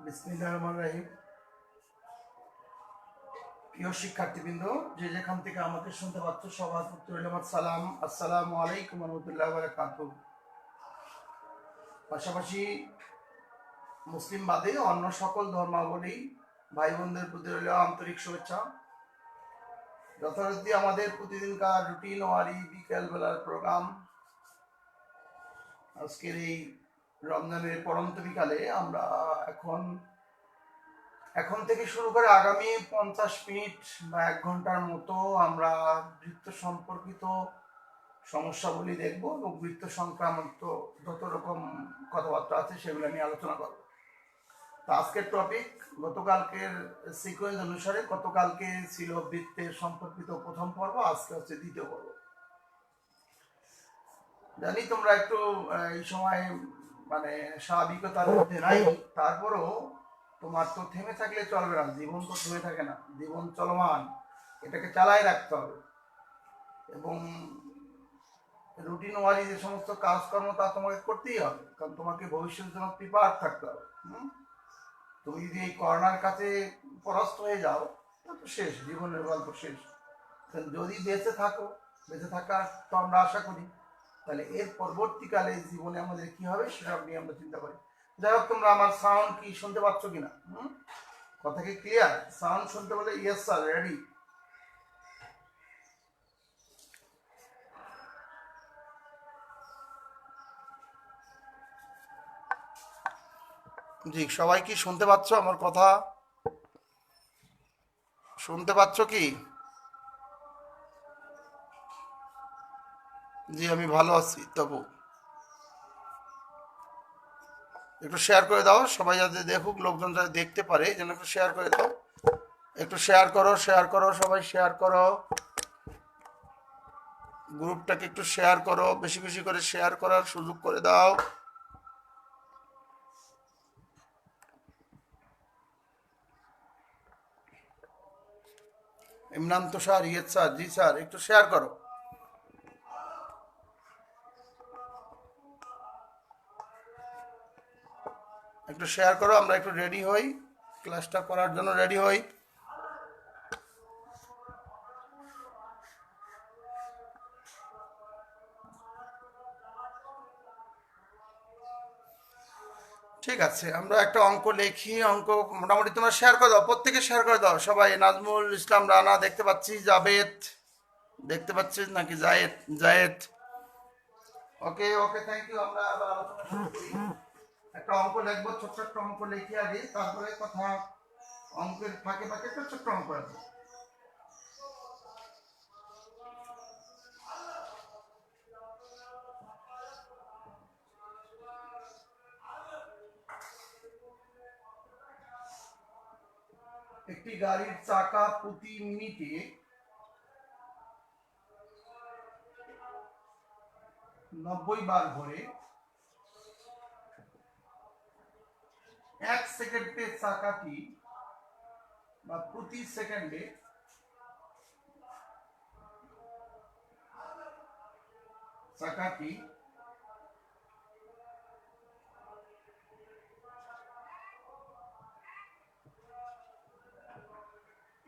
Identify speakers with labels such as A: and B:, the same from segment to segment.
A: বিসমিল্লাহির রহমানির রহিম। প্রিয় শিক্ষার্থীবৃন্দ, যে যেখান থেকে আমাকে শুনতে পাচ্ছ, সবার প্রতি রইল আমার সালাম। আসসালামু আলাইকুম ওয়া রাহমাতুল্লাহি ওয়া বারাকাতুহু। পাশাপাশি মুসলিম বাদে অন্য সকল ধর্মাবলম্বী ভাই বোনদের প্রতি রইল আন্তরিক শুভেচ্ছা। যথারীতি আমাদের প্রতিদিনকার রুটিন ওয়ারি বিকেল বেলার প্রোগ্রাম, আজকের এই রমজানের পরন্ত বিকালে আমরা এখন থেকে শুরু করে আগামী 50 মিনিট বা 1 ঘন্টার মতো আমরা বৃত্ত সম্পর্কিত সমস্যাগুলি দেখব এবং বৃত্ত সংক্রান্ত যত রকম কথাবার্তা আছে সেগুলো নিয়ে আলোচনা করব। তো আজকের টপিক, গতকালকের সিকোয়েন্স অনুসারে গতকালকে ছিল বৃত্তের সম্পর্কিত প্রথম পর্ব, আজকে হচ্ছে দ্বিতীয় পর্ব। জানি তোমরা একটু এই সময় মানে স্বাভাবিকতার মধ্যে নাই, তারপরও তোমার তো থেমে থাকলে চলবে না, জীবন তো থেমে থাকে না, জীবন চলমান, এটাকে চালায় রাখতে হবে। এবং রুটিন ওয়ারি যে সমস্ত কাজকর্ম তা তোমাকে করতেই হবে, কারণ তোমাকে ভবিষ্যতের জন্য প্রিপেয়ার থাকতে হবে। তুমি যদি এই করোনার কাছে পরাস্ত হয়ে যাও, তা তো শেষ, জীবনের গল্প শেষ। যদি বেঁচে থাকো, বেঁচে থাকার তো আমরা আশা করি, তাহলে এর পরবর্তীকালে জীবনে আমাদের কি হবে সেটা নিয়ে আমরা চিন্তা করি। যাই হোক, তোমরা আমার সাউন্ড কি শুনতে পাচ্ছ কিনা? কথা কি ক্লিয়ার? সাউন্ড শুনতে বলে ইয়েস স্যার, রেডি। জি, সবাই কি শুনতে পাচ্ছ? আমার কথা শুনতে পাচ্ছ কি? জি, আমি ভালো আছি। তবু একটু শেয়ার করে দাও, সবাই যাতে দেখুক, লোকজন যাতে দেখতে পারে, এই জন্য একটু শেয়ার করে দাও। একটু শেয়ার করো, শেয়ার করো, সবাই শেয়ার করো, গ্রুপটাকে একটু শেয়ার করো, বেশি বেশি করে শেয়ার করার সুযোগ করে দাও। ইমরান তো স্যার, ইয়েস স্যার, জি স্যার, একটু শেয়ার করো। একটু শেয়ার করো, আমরা একটু রেডি হই, ক্লাসটা করার জন্য রেডি হই। ঠিক আছে, আমরা একটা অঙ্ক লিখি। অঙ্ক মোটামুটি তোমরা শেয়ার করে দাও, প্রত্যেকে শেয়ার করে দাও সবাই। নাজমুল ইসলাম রানা দেখতে পাচ্ছি, জাভেদ দেখতে পাচ্ছিস নাকি? জায়েদ, জায়েদ, ওকে ওকে, থ্যাংক ইউ। আমরা আবার আলোচনা শুরু করি। একটা অঙ্ক লিখবো, ছোট্ট একটা অঙ্ক লিখি আগে, তারপরে কথা। অঙ্কের ফাঁকে ফাঁকে একটা ছোট্ট অঙ্ক আছে। একটি গাড়ির চাকা প্রতি মিনিটে 90 বার ঘোরে। 1 সেকেন্ডে চাকাটি বা প্রতি সেকেন্ডে চাকাটি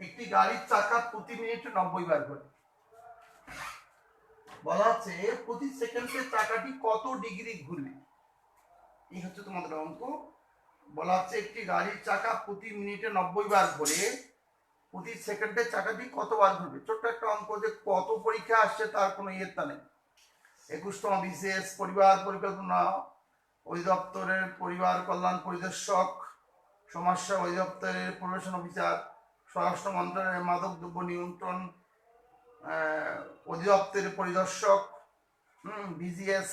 A: একটি গাড়ির চাকা প্রতি মিনিটে 90 বার ঘোরে। বলা হচ্ছে প্রতি সেকেন্ডে চাকাটি কত ডিগ্রি ঘুরবে। এই হচ্ছে তোমাদের অঙ্ক। বলা হচ্ছে একটি গাড়ির চাকা প্রতি মিনিটে 90 বার ঘোরে, প্রতি সেকেন্ডে চাকাটি কতবার ঘুরবে। ছোট্ট একটা অঙ্ক, যে কত পরীক্ষা আসছে তার কোনো ইয়েতা নেই। 21তম বিশেষ পরিবার পরিকল্পনা অধিদপ্তরের পরিবার কল্যাণ পরিদর্শক, সমাজসেবা অধিদপ্তরের পরিবেশন অফিসার, স্বরাষ্ট্র মন্ত্রণালয়ের মাদক দ্রব্য নিয়ন্ত্রণ অধিদপ্তরের পরিদর্শক, বিজিএস,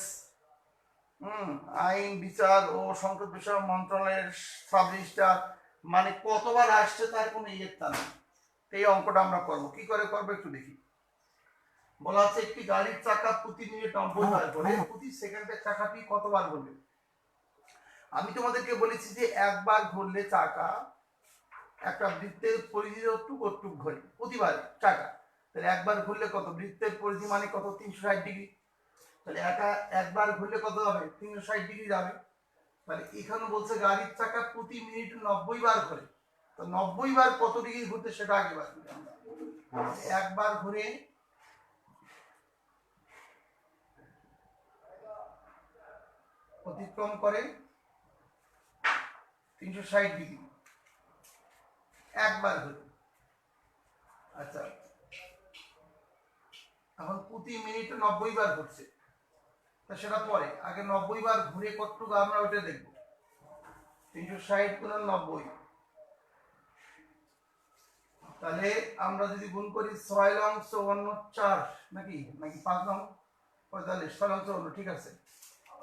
A: আইন বিচার ও সংসদ বিষয়ক মন্ত্রণালয়ের সাব রেজিস্ট্রার, মানে কতবার আসছে তার কোনো ইয়েতা নেই। এই অঙ্কটা আমরা করবো, কি করে করবো একটু দেখি। বলা হচ্ছে একটি গাড়ির চাকা প্রতি মিনিট 90 বার ঘোরে, প্রতি সেকেন্ডে চাকাটি কতবার ঘুরবে। আমি তোমাদেরকে বলেছি যে একবার ঘুরলে চাকা একটা বৃত্তের পরিধি টুক ঘোরে প্রতিবার চাকা, তাহলে একবার ঘুরলে কত? বৃত্তের পরিধি মানে কত? 360 ডিগ্রি। তাহলে একবার ঘুরলে কত যাবে? 360 ডিগ্রি যাবে। তাহলে এখানে বলছে গাড়ির চাকা প্রতি মিনিট 90 বার ঘোরে, তো 90 বার কত ডিগ্রি ঘুরতে সেটা আগে বার করি আমরা। একবার ঘুরে অতিক্রম করে 360 ডিগ্রি, একবার ঘুরে। আচ্ছা, এখন প্রতি মিনিটে 90 বার ঘুরছে, তা সেটা পরে, আগে 90 বার ঘুরে কতটুকু আমরা ওটা দেখব। 360 গুণন 90, তাহলে আমরা যদি গুণ করি 6 লং 54 4 নাকি 5 লং 45, 6 লং 54, ঠিক আছে,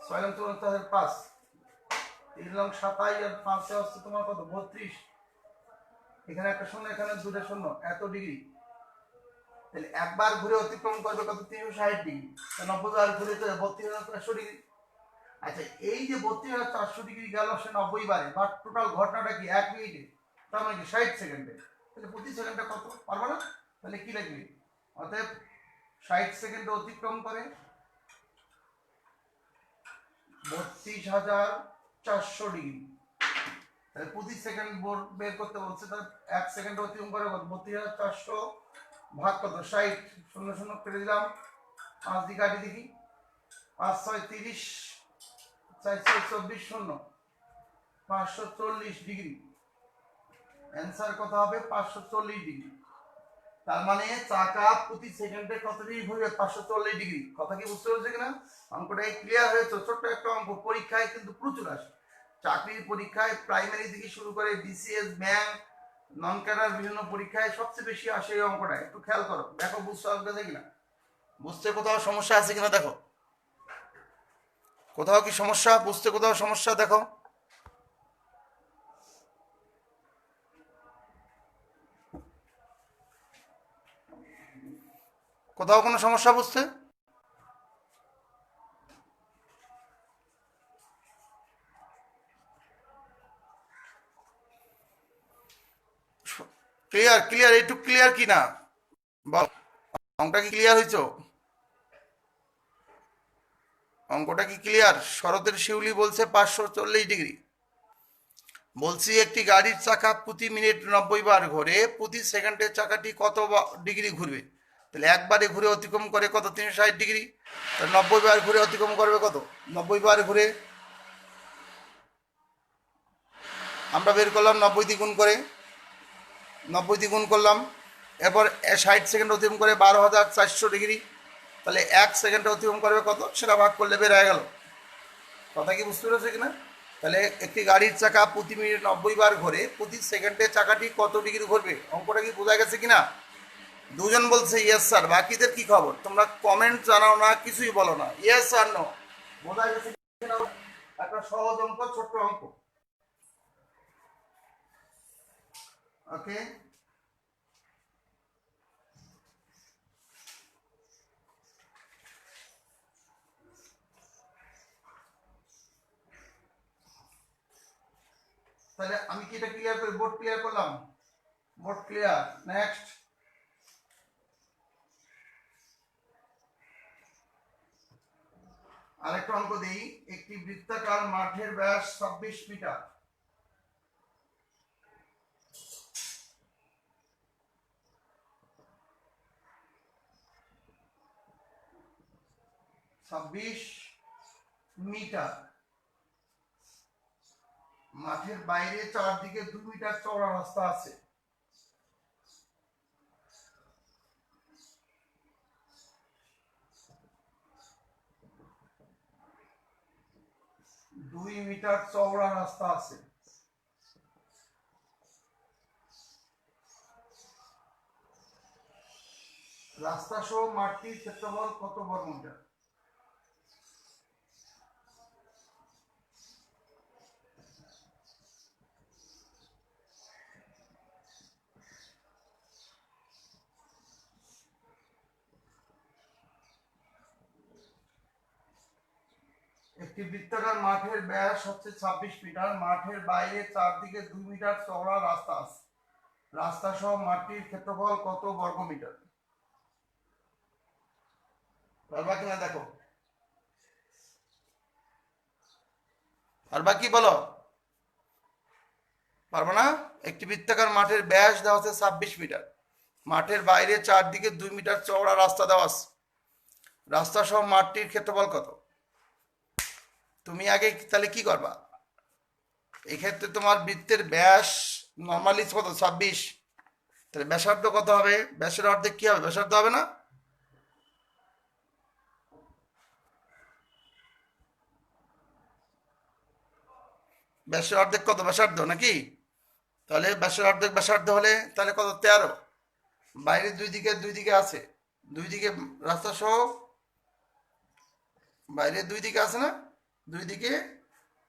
A: 6 লং 54 5, 3 লং 27 আর 5 হচ্ছে তোমার কত 32, এখানে একটা শূন্য এখানে দুটো শূন্য, এত ডিগ্রি। তাহলে একবার ঘুরে অতিক্রম করবে কত 360 ডিগ্রি, 90 বার ঘুরে তো 32,400 ডিগ্রি। আচ্ছা, এই যে 32,400 ডিগ্রি গেল সে 90 বারে, বাট টোটাল ঘটনাটা কি 1 মিনিটে, তার মানে কি 60 সেকেন্ডে। তাহলে প্রতি সেকেন্ডে কত পারবো না, তাহলে কি লাগবে, অতএব 60 সেকেন্ডে অতিক্রম করে 32,400 ডিগ্রি। তাহলে প্রতি সেকেন্ড বের করতে বলছে, তার 1 সেকেন্ডে অতিক্রম করে কত 32,400 ভাগ কত 60, শূন্য শূন্য কেটে দিলাম, 5 দিয়ে কাটি দেখি, 5 6 30, 4 6 24 শূন্য, 540 ডিগ্রি। অ্যান্সার কত হবে 540 ডিগ্রি। তার মানে চাকা প্রতি সেকেন্ডে কত ডিগ্রি ঘুরবে 540 ডিগ্রি। কথা কি বুঝতে পারছো কিনা, অঙ্কটা ক্লিয়ার হয়েছে? ছোট্ট একটা অঙ্ক, পরীক্ষায় কিন্তু প্রচুর আসে, চাকরির পরীক্ষায় প্রাইমারি থেকে শুরু করে বিসিএস ব্যাংক নন ক্যাডার বিভিন্ন পরীক্ষায় সবচেয়ে বেশি আসে এই অঙ্কটা। একটু খেয়াল করো, দেখো বুঝতে পারবে কিনা, বুঝতে কোথাও সমস্যা আছে কিনা দেখো, কোথাও কি সমস্যা, বুঝতে কোথাও সমস্যা দেখো। কোথাও কোনো সমস্যা বুঝতে? ক্লিয়ার ক্লিয়ার, একটু ক্লিয়ার কি না বল, অঙ্কটা কি ক্লিয়ার হয়েছে? অঙ্কটা কি ক্লিয়ার? শরতের শিউলি বলছে 540 ডিগ্রি। বলছি একটি গাড়ির চাকা প্রতি মিনিট 90 বার ঘোরে, প্রতি সেকেন্ডে চাকাটি কত ডিগ্রি ঘুরবে? তাহলে একবারে ঘুরে অতিক্রম করে কত 360 ডিগ্রি, তাহলে 90 বার ঘুরে অতিক্রম করবে কত, 90 বার ঘুরে আমরা বের করলাম 90 দ্বিগুণ করে, 90 দ্বিগুণ করলাম, এরপর 60 সেকেন্ড অতিক্রম করে 12,400 ডিগ্রি, তাহলে 1 সেকেন্ডে অতিক্রম করবে কত সেটা ভাগ করলে বের হয়ে গেল। কথা কি বুঝতে পেরেছে কিনা? তাহলে একটি গাড়ির চাকা প্রতি মিনিট 90 বার ঘোরে, প্রতি সেকেন্ডে চাকাটি কত ডিগ্রি ঘুরবে? অঙ্কটা কি বোঝা গেছে কিনা? দুজন বলছে ইয়েস স্যার, বাকিদের কি খবর? তোমরা কমেন্ট জানাও না, কিছুই বলো না, ইয়েস স্যার নো, বোঝা গেছে কিনা? একটা সহজ অঙ্ক, ছোট্ট অঙ্ক, ওকে। তাহলে আমি কি এটা ক্লিয়ার করি, বোর্ড ক্লিয়ার করলাম, বোর্ড ক্লিয়ার। নেক্সট, আরেকটা অঙ্ক দিই। একটি বৃত্তাকার মাঠের ব্যাস 26 মিটার, 26 মিটার, মাঠের বাইরে চারদিকে 2 মিটার চওড়া রাস্তা আছে। দুই মিটার চওড়া রাস্তা আছে, রাস্তা সহ মাঠটির ক্ষেত্রফল কত বর্গমিটার? একটি বৃত্তাকার মাঠের ব্যাস হচ্ছে 26 মিটার, মাঠের বাইরে চারদিকে 2 মিটার চওড়া রাস্তা আছে, রাস্তা সহ মাঠটির ক্ষেত্রফল কত বর্গমিটার? পারবা কিনা দেখো। আর বাকি বলো, পারবো না? একটি বৃত্তাকার মাঠের ব্যাস দেওয়া আছে 26 মিটার। মাঠের বাইরে চারদিকে 2 মিটার চওড়া রাস্তা দেওয়া আছে। রাস্তা সহ মাঠটির ক্ষেত্রফল কত? তুমি আগে তাহলে কি করবা? এক্ষেত্রে তোমার বৃত্তের ব্যাস নর্মালি কত? 26। তাহলে ব্যাসার্ধ কত হবে? ব্যাসের অর্ধেক কি হবে? ব্যাসার্ধ হবে না? ব্যাসের অর্ধেক কত? ব্যাসার্ধ নাকি? তাহলে ব্যাসের অর্ধেক ব্যাসার্ধ হলে তাহলে কত? 13। বাইরে দুই দিকে আছে, দুই দিকে রাস্তা সহ বাইরে দুই দিকে আছে না? দুই দিকে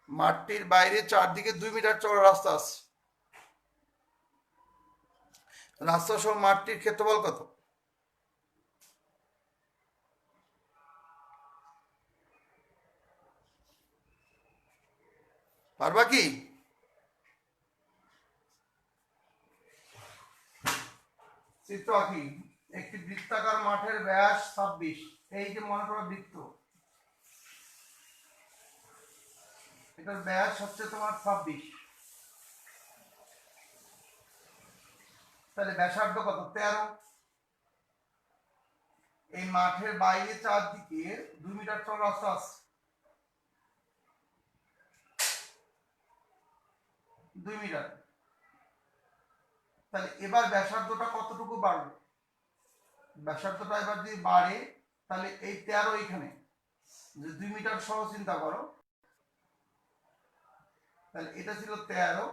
A: মাঠটির বাইরে চারদিকে 2 মিটার চওড়া রাস্তা আছে। রাস্তা সহ মাঠটির ক্ষেত্রফল কত? পারবা কি? চিত্র আঁকি। একটি বৃত্তাকার মাঠের ব্যাস 26। এই যে মনে করো বৃত্ত, এটার ব্যাস হচ্ছে তোমার 26। তাহলে ব্যাসার্ধ কত? 13। এই মাঠের বাইরে চারদিকে 2 মিটার চওড়া রাস্তা আছে, 2 মিটার। তাহলে এবার ব্যাসার্ধটা কতটুকু বাড়বে? ব্যাসার্ধটা এবার যদি বাড়ে তাহলে এই 13 এখানে যে 2 মিটার সহ চিন্তা করো, তাহলে এটা ছিল 13,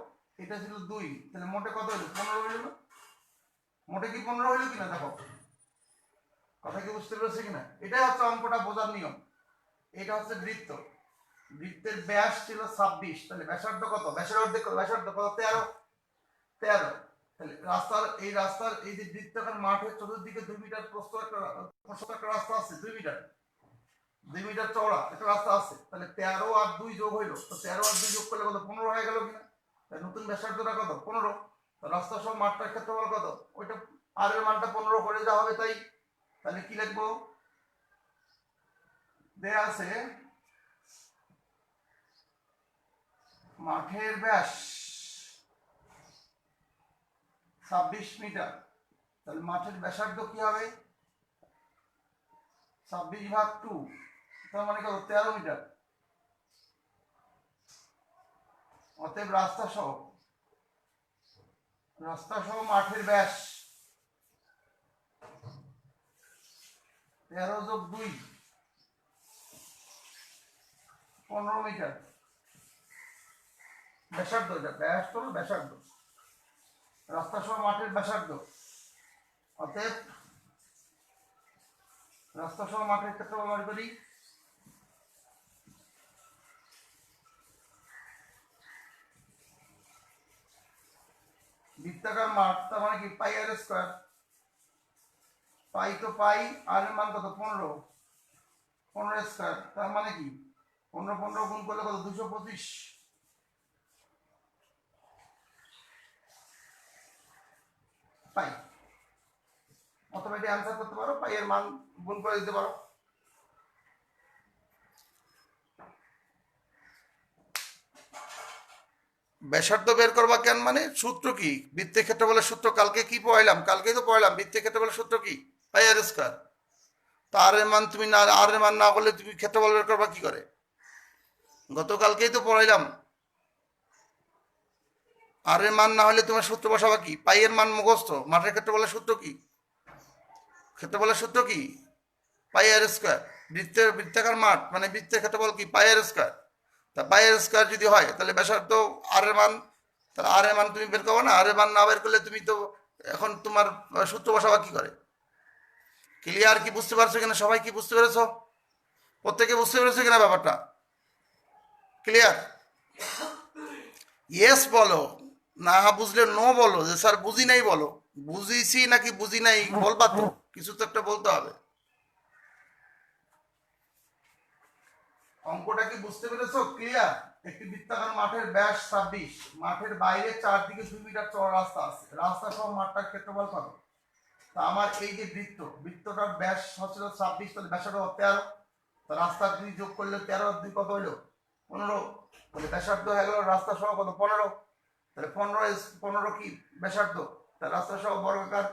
A: এটা ছিল 2, তাহলে মোটে কত হলো? 15 হইল না? মোটে কি 15 হইল কিনা দেখো, কথা কি বুঝতে পেরেছো কিনা? এটাই হচ্ছে অঙ্কটা বোঝার নিয়ম। এটা হচ্ছে বৃত্ত, বৃত্তের ব্যাস ছিল 26, তাহলে ব্যাসার্ধ কত? ব্যাসের অর্ধেক কত? ব্যাসার্ধ কত? 13। 13। তাহলে রাস্তার এই যে বৃত্তাকার মাঠের চতুর্দিকে 2 মিটার প্রস্থ একটা রাস্তা আছে, 2 মিটার, 2 মিটার চওড়া একটা রাস্তা আছে। তাহলে 13 আর 2 যোগ হইলো, তো 13 আর 2 যোগ করলে কত? 15 হয়ে গেল কিনা? তাই নতুন ব্যাসার্ধটা কত? 15। রাস্তা সহ মাঠটার ক্ষেত্রফল কত? ওইটা আর এর মানটা 15 করে দেওয়া হবে। তাই তাহলে কি লিখবো? দেয়া আছে মাঠের ব্যাস 26 মিটার। তাহলে মাঠের ব্যাসার্ধ কি হবে? 26/2, তার মানে কত? 13 মিটার। অতএব রাস্তা সহ মাঠের ব্যাস 13 যোগ 2, 15 মিটার। ব্যাসার্ধ, এটা ব্যাস তো না, ব্যাসার্ধ। রাস্তা সহ মাঠের ব্যাসার্ধ, অতএব রাস্তা সহ মাঠের ক্ষেত্রফল বার করি। বৃত্তাকার মাঠ তার মানে কি? পাই আর স্কয়ার। পাই তো পাই, আর এর মান কত? 15। 15 স্কয়ার তার মানে কি? 15 15 গুণ করলে কত? 225 পাই। অথবা এটি অ্যান্সার করতে পারো, পাই এর মান গুণ করে দিতে পারো। ব্যাসার্ধ বের করবা কেন? মানে সূত্র কি? বৃত্তের ক্ষেত্রফলের সূত্র কালকে কি পড়াইলাম? কালকেই তো পড়াইলাম। বৃত্তের ক্ষেত্রফলের সূত্র কি? পাই আর স্কয়ার। তা আর এর মান তুমি না, আর এর মান না করলে তুমি ক্ষেত্রফল বের করবা কি করে? গতকালকেই তো পড়াইলাম। আর এর মান না হলে তোমার সূত্র বসাবা কি? পাই এর মান মুখস্থ। মাঠের ক্ষেত্রফলের সূত্র কি? ক্ষেত্রফলের সূত্র কি? পাই আর স্কয়ার। বৃত্তাকার মাঠ মানে বৃত্তের ক্ষেত্রফল কি? পাই আর স্কয়ার। তা পাই আর স্কয়ার যদি হয় তাহলে ব্যাসার্ধ আর এর মান, তাহলে আর এর মান তুমি বের করবে না। আর এর মান না বের করলে তুমি তো এখন তোমার সূত্র বসাবা কি করে? ক্লিয়ার? কি বুঝতে পারছো কিনা? সবাই কি বুঝতে পেরেছো? প্রত্যেকে বুঝতে পেরেছো কিনা ব্যাপারটা? ক্লিয়ার? ইয়েস বলো, না বুঝলে নো বলো, যে স্যার বুঝি নাই বলো। বুঝিছি নাকি বুঝি নাই বলবা তো, কিছু তো একটা বলতে হবে। অঙ্কটা কি বুঝতে পেরেছো? ক্লিয়ার? একটি বৃত্তাকার মাঠের ব্যাস 26, মাঠের বাইরে চারদিকে 2 মিটার চওড়া রাস্তা আছে। রাস্তা সহ মাঠটার ক্ষেত্রফল কত? তা আমার এই যে বৃত্তটার ব্যাস হচ্ছিল 26, তাহলে ব্যাসার্ধ 13। রাস্তার 2 যোগ করলে 13 আর 2 কত হইলো? 15, তাহলে ব্যাসার্ধ হয়ে গেল রাস্তা সহ কত 15, তাহলে 15 কি ব্যাসার্ধ, তাহলে রাস্তা সহ বর্গাকার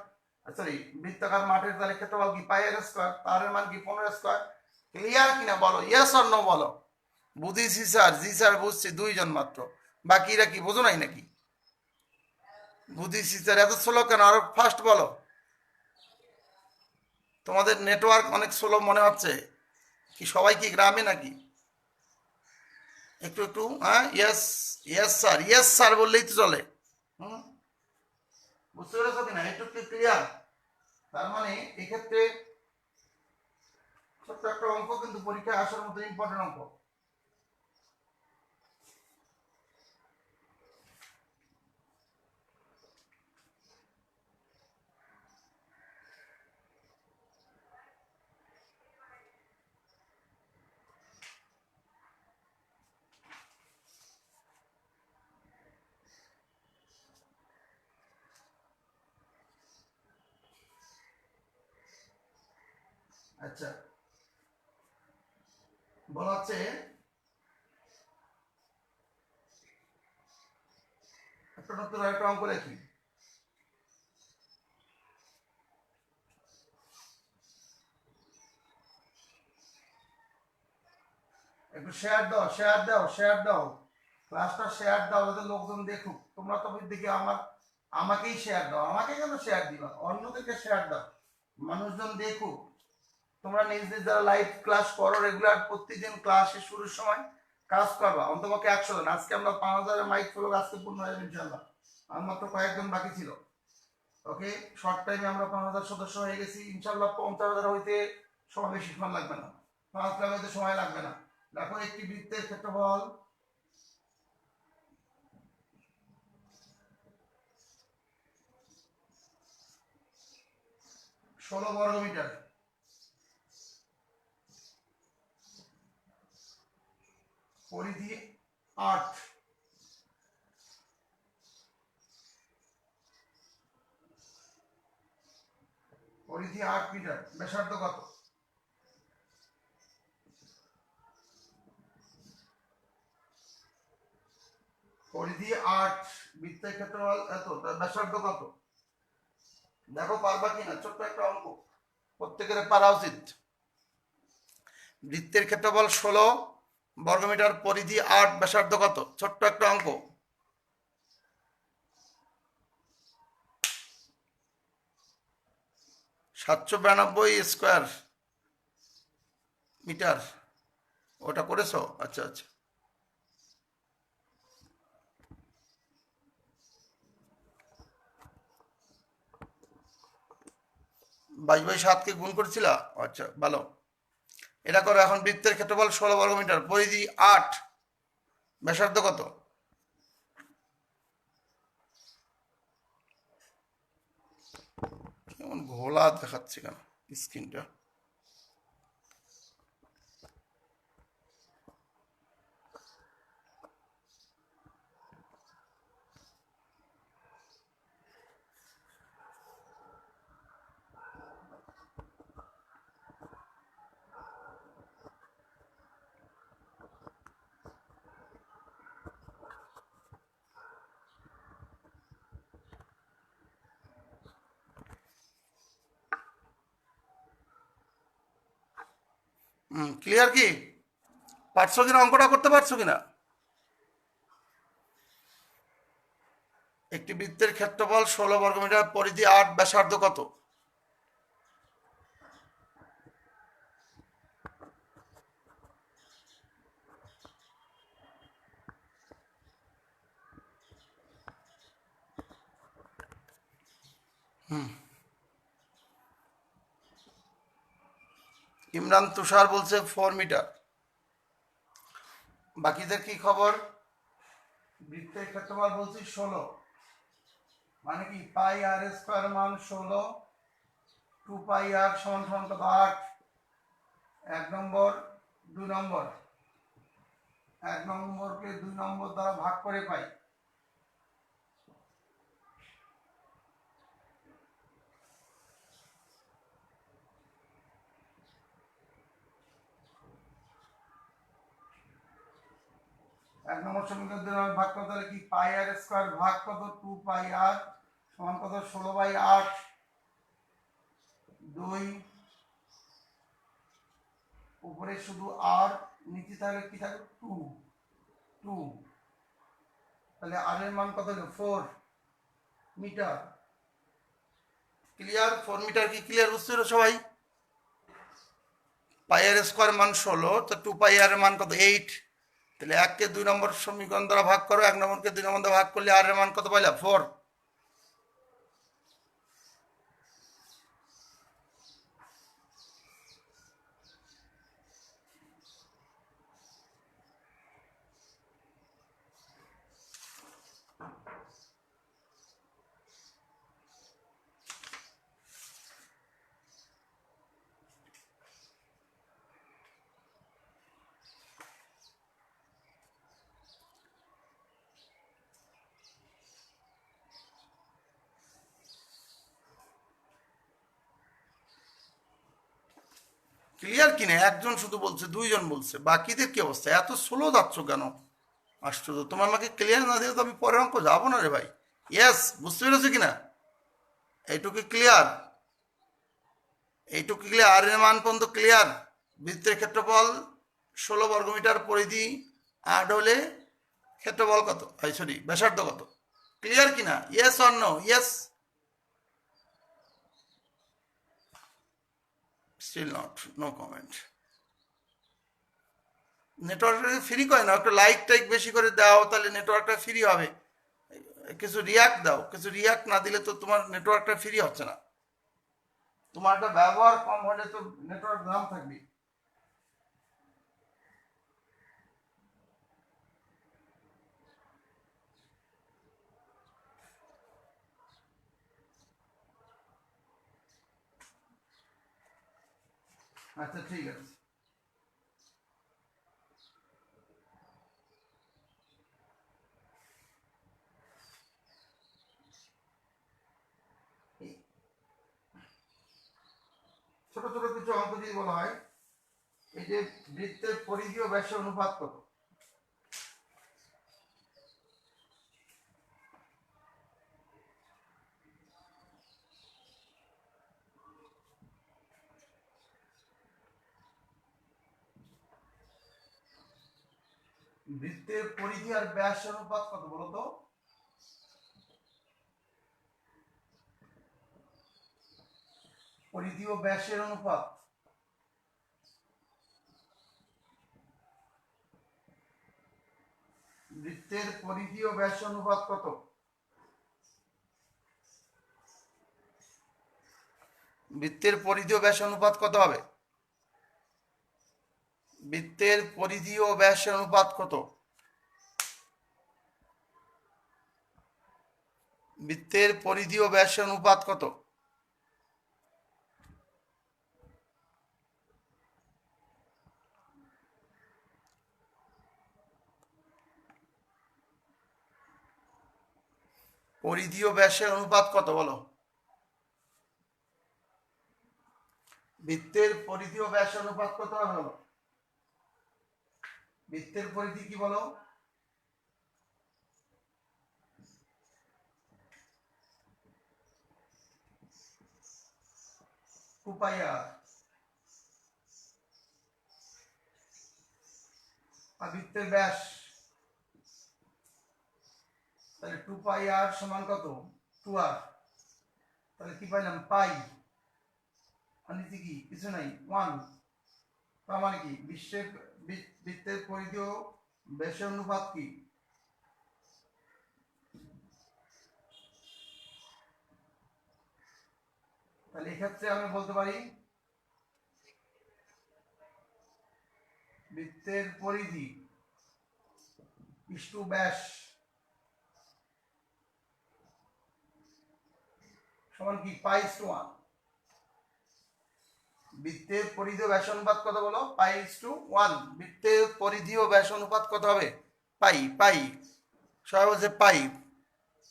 A: সরি বৃত্তাকার মাঠের তাহলে ক্ষেত্রফল কি পাই আর স্কয়ার, তারের মান কি 15 স্কয়ার। ক্লিয়ার কিনা বলো, ইয়েস অর নো বলো। বুঝেছি স্যার, জি স্যার বুঝছি, 2 জন মাত্র, বাকিরা কি বোঝো নাই নাকি? বুঝেছি স্যার, এত স্লো কেন, আরো ফাস্ট বলো। তোমাদের নেটওয়ার্ক অনেক স্লো মনে হচ্ছে, কি সবাই কি গ্রামে নাকি? একটু একটু হ্যাঁ, yes yes sir, yes sir বললেই তো চলে। হুম, বুঝতে পেরেছো কিনা, একটু ক্লিয়ার। তার মানে এক্ষেত্রে ছোট্ট একটা অঙ্ক কিন্তু পরীক্ষায় আসার মতো ইম্পর্টেন্ট অঙ্ক। আচ্ছা, বলা হচ্ছে একটা নতুন একটা অঙ্ক লিখি। একটু শেয়ার দাও, শেয়ার দাও, শেয়ার দাও, ক্লাসটা শেয়ার দাও যাতে লোকজন দেখুক। তোমরা তো দেখি আমাকেই শেয়ার দাও, আমাকে কেন শেয়ার দিবা, অন্যদেরকে শেয়ার দাও, মানুষজন দেখুক। তোমরা নিজ নিজ যারা লাইভ ক্লাস করো রেগুলার, প্রতিদিন ক্লাসের শুরুর সময় কাজ করবা, অন্তপক্ষে 100 জন। আজকে আমরা 5000 মাইক ফলো আজকে পূর্ণ হয়ে যাবে ইনশাল্লাহ, আর মাত্র কয়েকজন বাকি ছিল। ওকে, শর্ট টাইমে আমরা 5000 সদস্য হয়ে গেছি ইনশাল্লাহ। 50,000 হইতে সময় বেশিক্ষণ লাগবে না, 5 লাখ হইতে সময় লাগবে না। দেখো একটি বৃত্তের ক্ষেত্রফল 16 বর্গ মিটার, পরিধি 8, পরিধি 8 মিটার, ব্যাসার্ধ কত? পরিধি 8, বৃত্তের ক্ষেত্রফল এত, তার ব্যাসার্ধ কত? দেখো পারবা কিনা, ছোট্ট একটা অঙ্ক, প্রত্যেকের পারা উচিত। বৃত্তের ক্ষেত্রফল 16 বর্গমিটার, পরিধি 8, ব্যাসার্ধ কত? ছোট্ট একটা অঙ্ক। 792 স্কোয়ার মিটার, ওটা করেছো? আচ্ছা আচ্ছা, 22/7 কে গুণ করেছিল। আচ্ছা ভালো, এটা করো এখন। বৃত্তের ক্ষেত্রফল 16 বর্গমিটার, পরিধি 8, ব্যাসার্ধ কত? কেমন ঘোলা দেখাচ্ছে কেন স্ক্রিনটা? ক্লিয়ার কি? পারছো কিনা, অঙ্কটা করতে পারছো কিনা? একটি বৃত্তের ক্ষেত্রফল 16 বর্গমিটার, পরিধি 8, ব্যাসার্ধ কত? ইমরান তুষার বলছে 4 মিটার। বাকিদের কি খবর? বৃত্তের ক্ষেত্রফল বলছি 16, মানে কি পাই আর স্কোয়ার মান 16, 2 পাই আর সমান সমান কত 8। 1 নম্বর 2 নম্বর, 1 নম্বরকে 2 নম্বর দ্বারা ভাগ করে পাই। এক নম্বর সমীকরণ দিয়ে ভাগ কত হলে কি পাই আর স্কয়ার ভাগ কত 2 পাই আর সমান কত 16/8 2 উপরে শুধু আর নিচে তাহলে কি থাকবে 2 2 তাহলে আর এর মান কত হলো 4 মিটার। ক্লিয়ার? 4 মিটার কি ক্লিয়ার বুঝছো সবাই? পাই আর স্কয়ার মান 16, তো 2 পাই আর এর মান কত 8। তাহলে 1 কে 2 নম্বর সমীকরণ দ্বারা ভাগ করো, 1 নম্বরকে 2 নম্বর দ্বারা ভাগ করলে আর এর মান কত পাইলা 4। ক্লিয়ার কিনা? একজন শুধু বলছে, দুইজন বলছে, বাকিদের কি অবস্থা? এত স্লো যাচ্ছ কেন? আশ্চর্য! তোমার আমাকে ক্লিয়ার না দিলে তো আমি পরের অঙ্ক যাবো না রে ভাই। ইয়েস, বুঝতে পেরেছো কিনা? এইটুকু ক্লিয়ার? এইটুকু ক্লিয়ার? আর এর মান পর্যন্ত ক্লিয়ার? বৃত্তের ক্ষেত্রফল 16 বর্গমিটার, পরিধি 8 হলে ক্ষেত্রফল কত, সরি ব্যাসার্ধ কত? ক্লিয়ার কিনা? Yes or no? Yes? Still not, no comment. নেটওয়ার্কটা ফ্রি করে না, একটু লাইক টাইক বেশি করে দাও, তাহলে নেটওয়ার্কটা ফ্রি হবে। কিছু রিয়াক্ট দাও, কিছু রিয়াক্ট না দিলে তো তোমার নেটওয়ার্কটা ফ্রি হচ্ছে না। তোমার একটা ব্যবহার কম হলে তো নেটওয়ার্ক দাম থাকবে। আচ্ছা ঠিক আছে। ছোট ছোট কিছু অঙ্ক যদি বলা হয়, এই যে বৃত্তের পরিধি ও ব্যাসের অনুপাত কত? বৃত্তের পরিধি আর ব্যাসের অনুপাত কত বলো তো? পরিধি ও ব্যাসের অনুপাত। বৃত্তের পরিধি ও ব্যাসের অনুপাত কত? বৃত্তের পরিধি ও ব্যাসের অনুপাত কত হবে? বৃত্তের পরিধি ও ব্যাসের অনুপাত কত? বৃত্তের পরিধি ও ব্যাসের অনুপাত কত? পরিধি ও ব্যাসের অনুপাত কত বলো? বৃত্তের পরিধি ও ব্যাসের অনুপাত কত হবে বলো? বৃত্তের পরিধি কি বলো? 2 পাই আর। আর বৃত্তের ব্যাস, তাহলে 2 পাই আর সমান কত 2 আর। তাহলে কি পাইলাম পাই, আর নিচে কি কিছু নাই 1। তার মানে কি বৃত্তের পরিধি ও ব্যাসের অনুপাত কি? তাহলে এক্ষেত্রে আমি বলতে পারি বৃত্তের পরিধি ইস্টু ব্যাস সমান কি পাই ইস্টু 1। বৃত্তের পরিধি ও ব্যাস অনুপাত কত বলো? পাই ইস্টু 1। বৃত্তের পরিধি ও ব্যাস অনুপাত কত হবে? পাই। পাই সবাই বলছে পাই।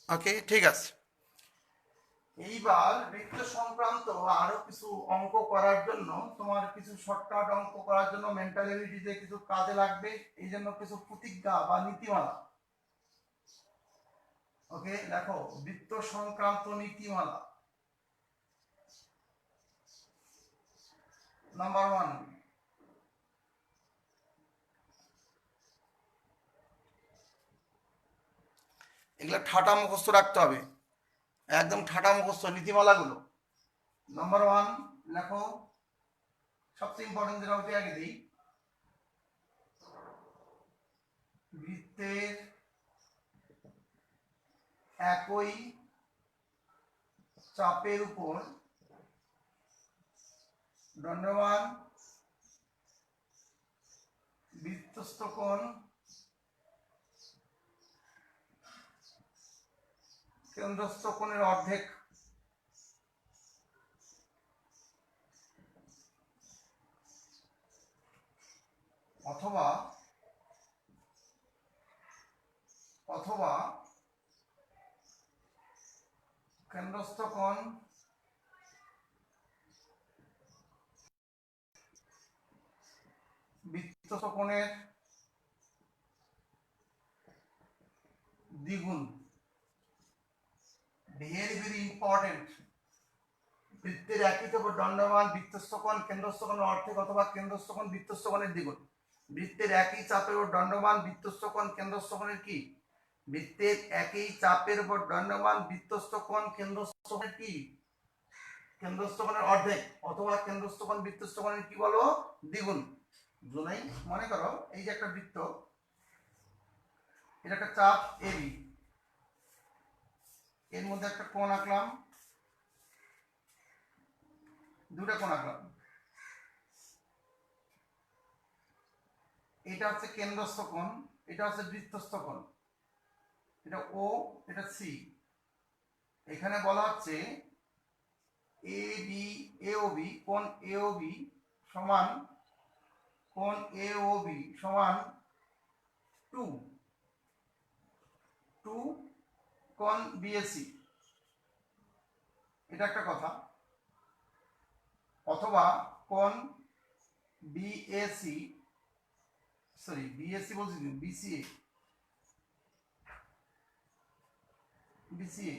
A: ওকে ঠিক আছে। এইবার বৃত্ত সংক্রান্ত আরো কিছু অঙ্ক করার জন্য, তোমার কিছু শর্টকাট অঙ্ক করার জন্য মেন্টাল এবিলিটিতে কিছু কাজে লাগবে। এই জন্য কিছু প্রতিজ্ঞা বা নীতিমালা। ওকে, দেখো বৃত্ত সংক্রান্ত নীতিমালা। নাম্বার 1, এগুলা ঠাটা মুখস্থ রাখতে হবে, একদম ঠাটা মুখস্থ নীতিমালাগুলো। নাম্বার 1 লেখো, সবচেয়ে ইম্পর্টেন্ট যেটা ওটা আগে দিই। বৃত্তের একই চাপের উপর দণ্ডমান বৃত্তস্থ কোণ কেন্দ্রস্থ কোণের অর্ধেক। অথবা কেন্দ্রস্থ কোণ বৃত্তস্থ কোণের দ্বিগুণ। Very very important. বৃত্তের একই চাপে দণ্ডমান বৃত্তস্থ কোণ কেন্দ্রস্থ কোণের অর্ধেক অথবা কেন্দ্রস্থ কোণ বৃত্তস্থ কোণের দ্বিগুণ। বৃত্তের একই চাপের উপর দণ্ডমান বৃত্তস্থ কোণ কেন্দ্রস্থ কোণের কি? বৃত্তের একই চাপের উপর দণ্ডমান বৃত্তস্থ কোণ কেন্দ্রস্থ কোণের কি? কেন্দ্রস্থ কোণের অর্ধেক অথবা কেন্দ্রস্থ কোণ বৃত্তস্থ কোণের কি বলো? দ্বিগুণ। বুঝলেই? মনে করো এই যে একটা বৃত্ত, এটা একটা চাপ এবি, এর মধ্যে একটা কোণ আঁকলাম, দুটা কোণ আঁকলাম। এটা হচ্ছে কেন্দ্রস্থ কোণ, এটা হচ্ছে বৃত্তস্থ কোণ। এটা ও, এটা সি। এখানে বলা হচ্ছে এ বি এওবি, কোণ এওবি সমান কোণ এওবি সমান 2 কোণ বিএসি। এটা একটা কথা। অথবা কোণ বিএসি, সরি বিএসি বলছি, বিসিএ, বিসিএ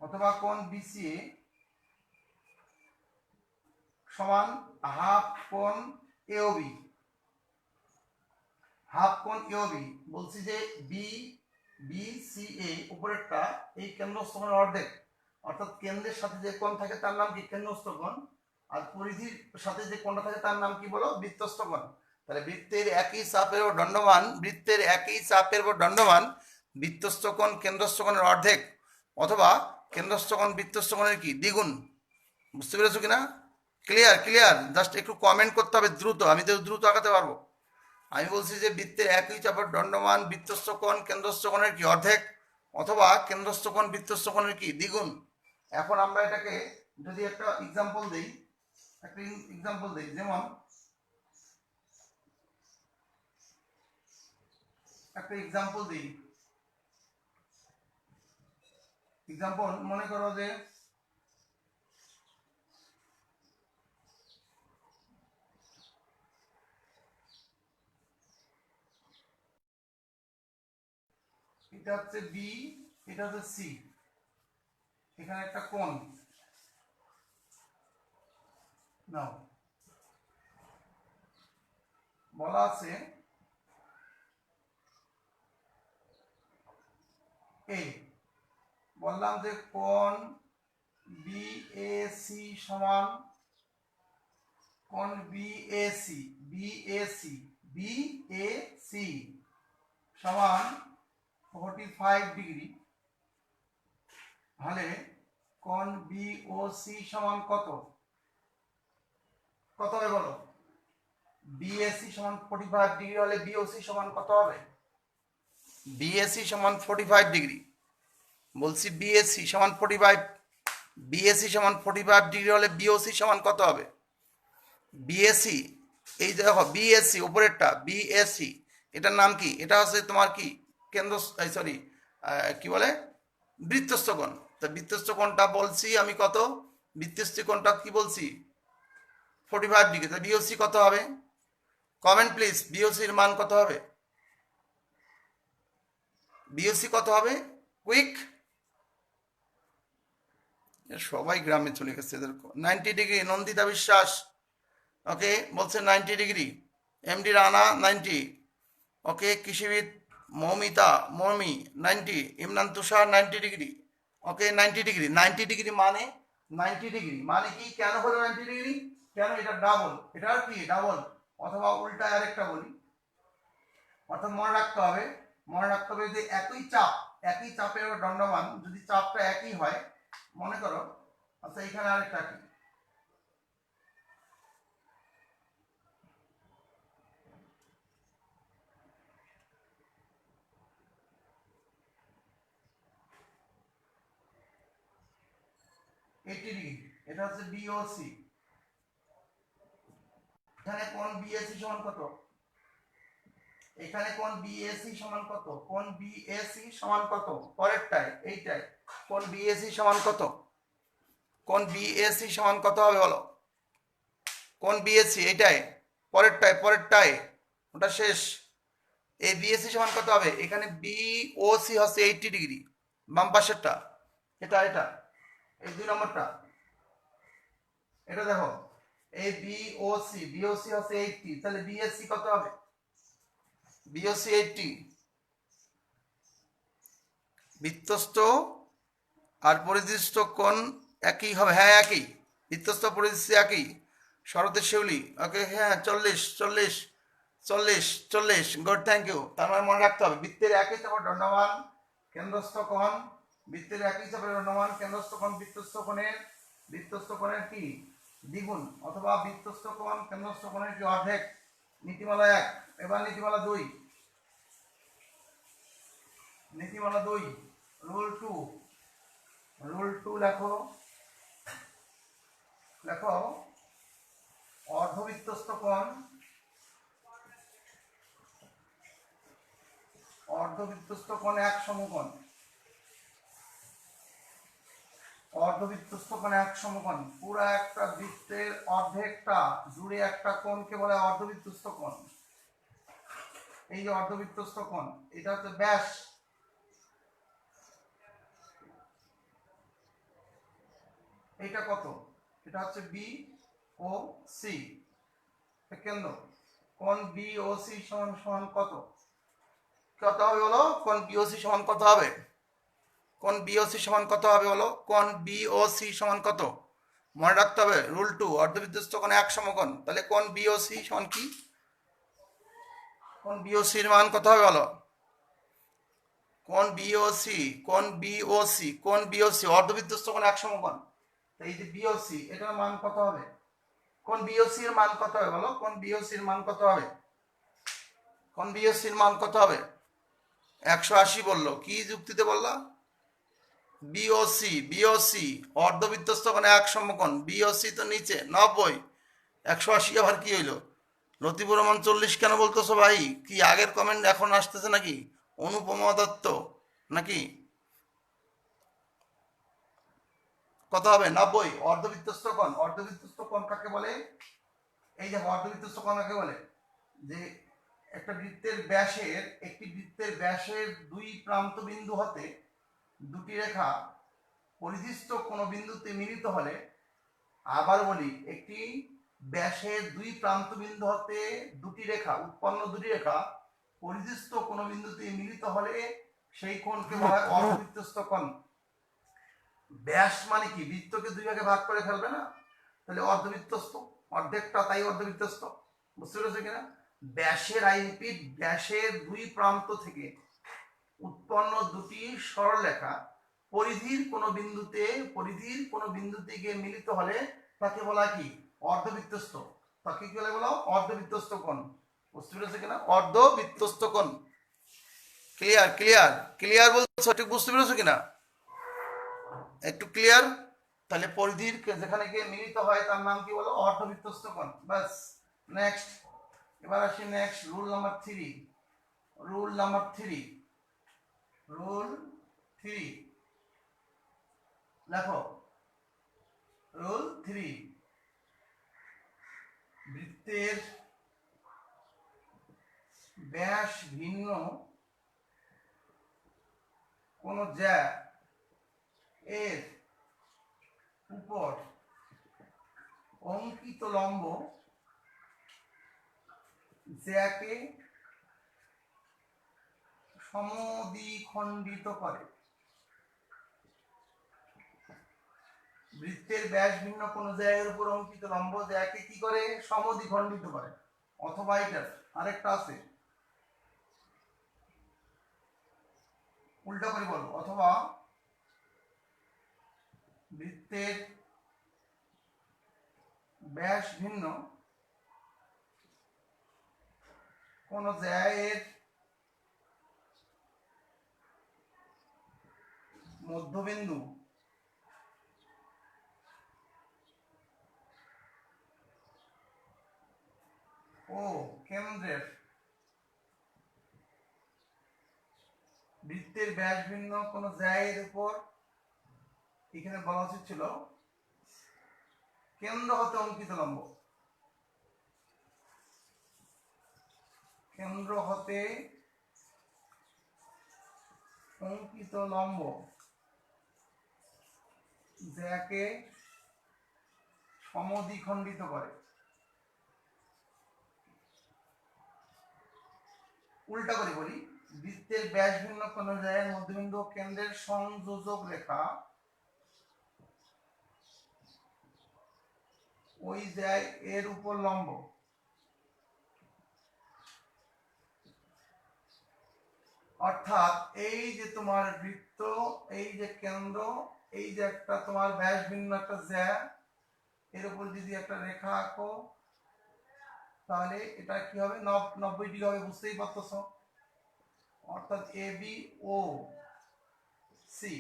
A: অথবা কোণ বিসিএ সমান হাফ কোণ এওবি। হাফ কোণ এওবি বলছি যে বি বিসিএ উপরেরটা এই কেন্দ্রস্থ কোণের অর্ধেক, অর্থাৎ কেন্দ্রের সাথে যে কোণ থাকে তার নাম কি? কেন্দ্রস্থ কোণ। আর পরিধির সাথে যে কোণটা থাকে তার নাম কি বলো? বৃত্তস্থ কোণ। তাহলে বৃত্তের একই চাপের উপর দণ্ডমান বৃত্তস্থ কোণ কেন্দ্রস্থ কোণের অর্ধেক অথবা কেন্দ্রস্থ কোণ বৃত্তস্থ কোণের কি? দ্বিগুণ। বুঝতে পেরেছো কিনা? ক্লিয়ার। জাস্ট একটু কমেন্ট করতে হবে দ্রুত, আমি তো দ্রুত আঁকাতে পারবো। আমি বলছি যে বৃত্তের একই চাপের দণ্ডমান বৃত্তস্থ কোণ কেন্দ্রস্থ কোণের কি? অর্ধেক অথবা কেন্দ্রস্থ কোণ বৃত্তস্থ কোণের কি? দ্বিগুণ। এখন আমরা এটাকে যদি একটা এক্সাম্পল দেই, যেমন একটা এক্সাম্পল দিই। এক্সাম্পল মনে করো যে এটা হচ্ছে বি, এটা হচ্ছে সি, এখানে একটা কোণ নাও, বলা আছে এ, বললাম যে কোণ বিএসি সমান কোণ বিএসি সমান 45 ডিগ্রি হলে কোণ বিওসি সমান কত হবে বলো? বিএসি সমান 45 ডিগ্রি হলে বিওসি সমান কত হবে? বিএসি সমান 45 ডিগ্রি। বলছি বিএসি সমান 45 ডিগ্রি হলে বিওসি সমান কত হবে? বিএসি, এই দেখো বিএসি উপরেরটা বিএসি, এটার নাম কি? এটা হচ্ছে তোমার কি? কেন্দ্র, সরি কি বলে? বৃত্তস্থ কোণ। তা বৃত্তস্থ কোণটা বলছি আমি কত, বৃত্তস্থ কোণটা কি বলছি 45 ডিগ্রি। তা বিওসি কত হবে? কমেন্ট প্লিজ, বিওসির মান কত হবে? বিওসি কত হবে কুইক? সবাই গ্রামে চলে গেছে এদের। 90 ডিগ্রি নন্দিতা বিশ্বাস, ওকে বলছে 90 ডিগ্রি। এমডি রানা 90, ওকে কৃষিবিদ মৌমি 90, ইমরান তুষার 90 ডিগ্রি, ওকে 90 ডিগ্রি। 90 ডিগ্রি মানে 90 ডিগ্রি মানে কি, কেন হলো 90 ডিগ্রি, কেন এটা ডাবল, এটা কি ডাবল, অথবা উল্টা আরেকটা বলি, অর্থাৎ মনে রাখতে হবে যে একই চাপের দণ্ডমান, যদি চাপটা একই হয়, মনে করো, আচ্ছা এখানে আরেকটা কি, ডিগ্রি, এটা হচ্ছে বিওসি। এখানে কোণ বিএসি সমান কত, এখানে কোণ বিএসি সমান কত, কোণ বিএসি সমান কত, পরেরটাই এইটাই, কোণ বিএসি সমান কত, কোণ বিএসি সমান কত হবে বলো, কোণ বিএসি এইটাই, পরেরটাই ওটা শেষ। এই বিএসি সমান কত হবে, এখানে বিওসি হচ্ছে 80 ডিগ্রি, বাম পাশেরটা, এটা এই 2 নম্বরটা, এটা দেখো, এই বিওসি হচ্ছে 80, তাহলে বিএসসি কত হবে, বিওসি 80। বৃত্তস্থ আর পরিদৃষ্ট কোণ একই হবে, হ্যাঁ একই, বৃত্তস্থ পরিদৃষ্ট একই। শরতের শিউলি, ওকে হ্যাঁ 40, গুড থ্যাংক ইউ। তার মানে মনে রাখতে হবে বৃত্তের একই চাপের দণ্ডমান কেন্দ্রস্থ কোণ, বৃত্তের একই চাপের দণ্ডমান কেন্দ্রস্থ কোণ বৃত্তস্থ কোণের কি দ্বিগুণ, অথবা বৃত্তস্থ কোণ কেন্দ্রস্থ কোণের কি অর্ধেক। নীতিমালা 1। এবার নীতিমালা 2, রুল 2 লেখো, অর্ধবৃত্তস্থ কোণ এক সমকোণ, পুরো একটা বৃত্তের অর্ধেকটা জুড়ে একটা কোণকে বলে অর্ধবৃত্তস্থ কোণ। এই যে অর্ধবৃত্তস্থ কোণ, এটা হচ্ছে ব্যাস, এটা কত, এটা হচ্ছে বি ও সি কেন্দ্র। কোণ বিওসি সমান কত হবে বলো, কোণ বিওসি সমান কত হবে, কোণ বিওসি সমান কত হবে বলো, কোণ বিওসি সমান কত, মনে রাখতে হবে রুল 2, অর্ধবৃত্তস্থ কোণ এক সমকোণ, তাহলে কোণ বিওসি সমান কি, কোণ বিওসির মান কত হবে বলো, কোণ বিওসি অর্ধবৃত্তস্থ কোণ এক সমকোণ, এই যে বিওসি এটার মান কত হবে, কোণ বিওসি এর মান কত হবে বলো, কোণ বিওসি এর মান কত হবে, কোণ বিওসি এর মান কত হবে, 180 বললো, কি যুক্তিতে বললা, বিওসি অর্ধবৃত্তস্থ কোণ এক সমকোণ, বিওসি তো নিচে 90, 180 আবার কি হইলো, লতিফুর রহমান 40 কেন বলতেছো ভাই, কি আগের কমেন্ট এখন আসতেছে নাকি, অনুপমা দত্ত নাকি, কত হবে 90। অর্ধবৃত্তস্থ কোণ কাকে বলে, এই যে অর্ধবৃত্তস্থ কোণ কাকে বলে, যে একটি বৃত্তের ব্যাসের 2 প্রান্ত বিন্দু হতে দুটি রেখা পরিধিস্থ কোন বিন্দুতে মিলিত হলে, আবার বলি, একটি ব্যাসের 2 প্রান্ত বিন্দু হতে দুটি রেখা পরিধিস্থ কোন বিন্দুতে মিলিত হলে সেই কোণকে বলা হয় অর্ধবৃত্তস্থ কোণ। ব্যাস মানে কি, বৃত্তকে 2 ভাগে ভাগ করে ফেলবে না, তাহলে অর্ধবৃত্তস্থ, অর্ধেকটা তাই অর্ধবৃত্তস্থ, বুঝতে পেরেছো কিনা। ব্যাসের 2 প্রান্ত থেকে উৎপন্ন দুটি সরলরেখা পরিধির কোন বিন্দুতে গিয়ে মিলিত হলে তাকে বলা কি অর্ধবৃত্তস্থ, তাকে কি বলে অর্ধবৃত্তস্থ কোণ, বুঝতে পেরেছো কিনা, অর্ধবৃত্তস্থ কোণ। ক্লিয়ার বলছো, ঠিক বুঝতে পেরেছো কিনা, একটু ক্লিয়ার। তাহলে পরিধির যেখানে গিয়ে মিলিত হয় তার নাম কি বলো, অর্ধবৃত্তস্থ কোণ। বাস, নেক্সট, এবার আসি নেক্সট, রুল নাম্বার 3, লেখো রুল 3, বৃত্তের ব্যাস ভিন্ন কোন জ্যা এর উপর অঙ্কিত লম্ব জ্যাকে সমদ্বিখণ্ডিত করে। বৃত্তের ব্যাস ভিন্ন কোন জ্যায়ের উপর অঙ্কিত লম্ব জ্যাকে কি করে? সমদ্বিখণ্ডিত করে। অথবা এটার আরেকটা আছে, উল্টা করে বলো, অথবা বৃত্তের ব্যাস ভিন্ন কোন জ্যায়ের মধ্যবিন্দু ও কেন্দ্রের বৃত্তের ব্যাস ভিন্ন কোন জ্যায়ের উপর, এখানে বলা উচিত ছিল কেন্দ্র হতে অঙ্কিত লম্ব, কেন্দ্র হতে অঙ্কিত লম্ব যাকে সমদ্বিখণ্ডিত করে। উল্টা করে বলি, বৃত্তের ব্যাস ভিন্ন কোন জায়গার মধ্যবিন্দু কেন্দ্রের সংযোজক রেখা ওই জায়গায় এর উপর লম্ব। অর্থাৎ এই যে তোমার বৃত্ত, এই যে কেন্দ্র, এই যে একটা তোমার ব্যাস ভিন্ন একটা জ্যা, এর উপর যদি একটা রেখা আঁকো তাহলে এটা কি হবে? 90 ডিগ্রি হবে, বুঝতেই পারতেছ। অর্থাৎ এ বি ও সি।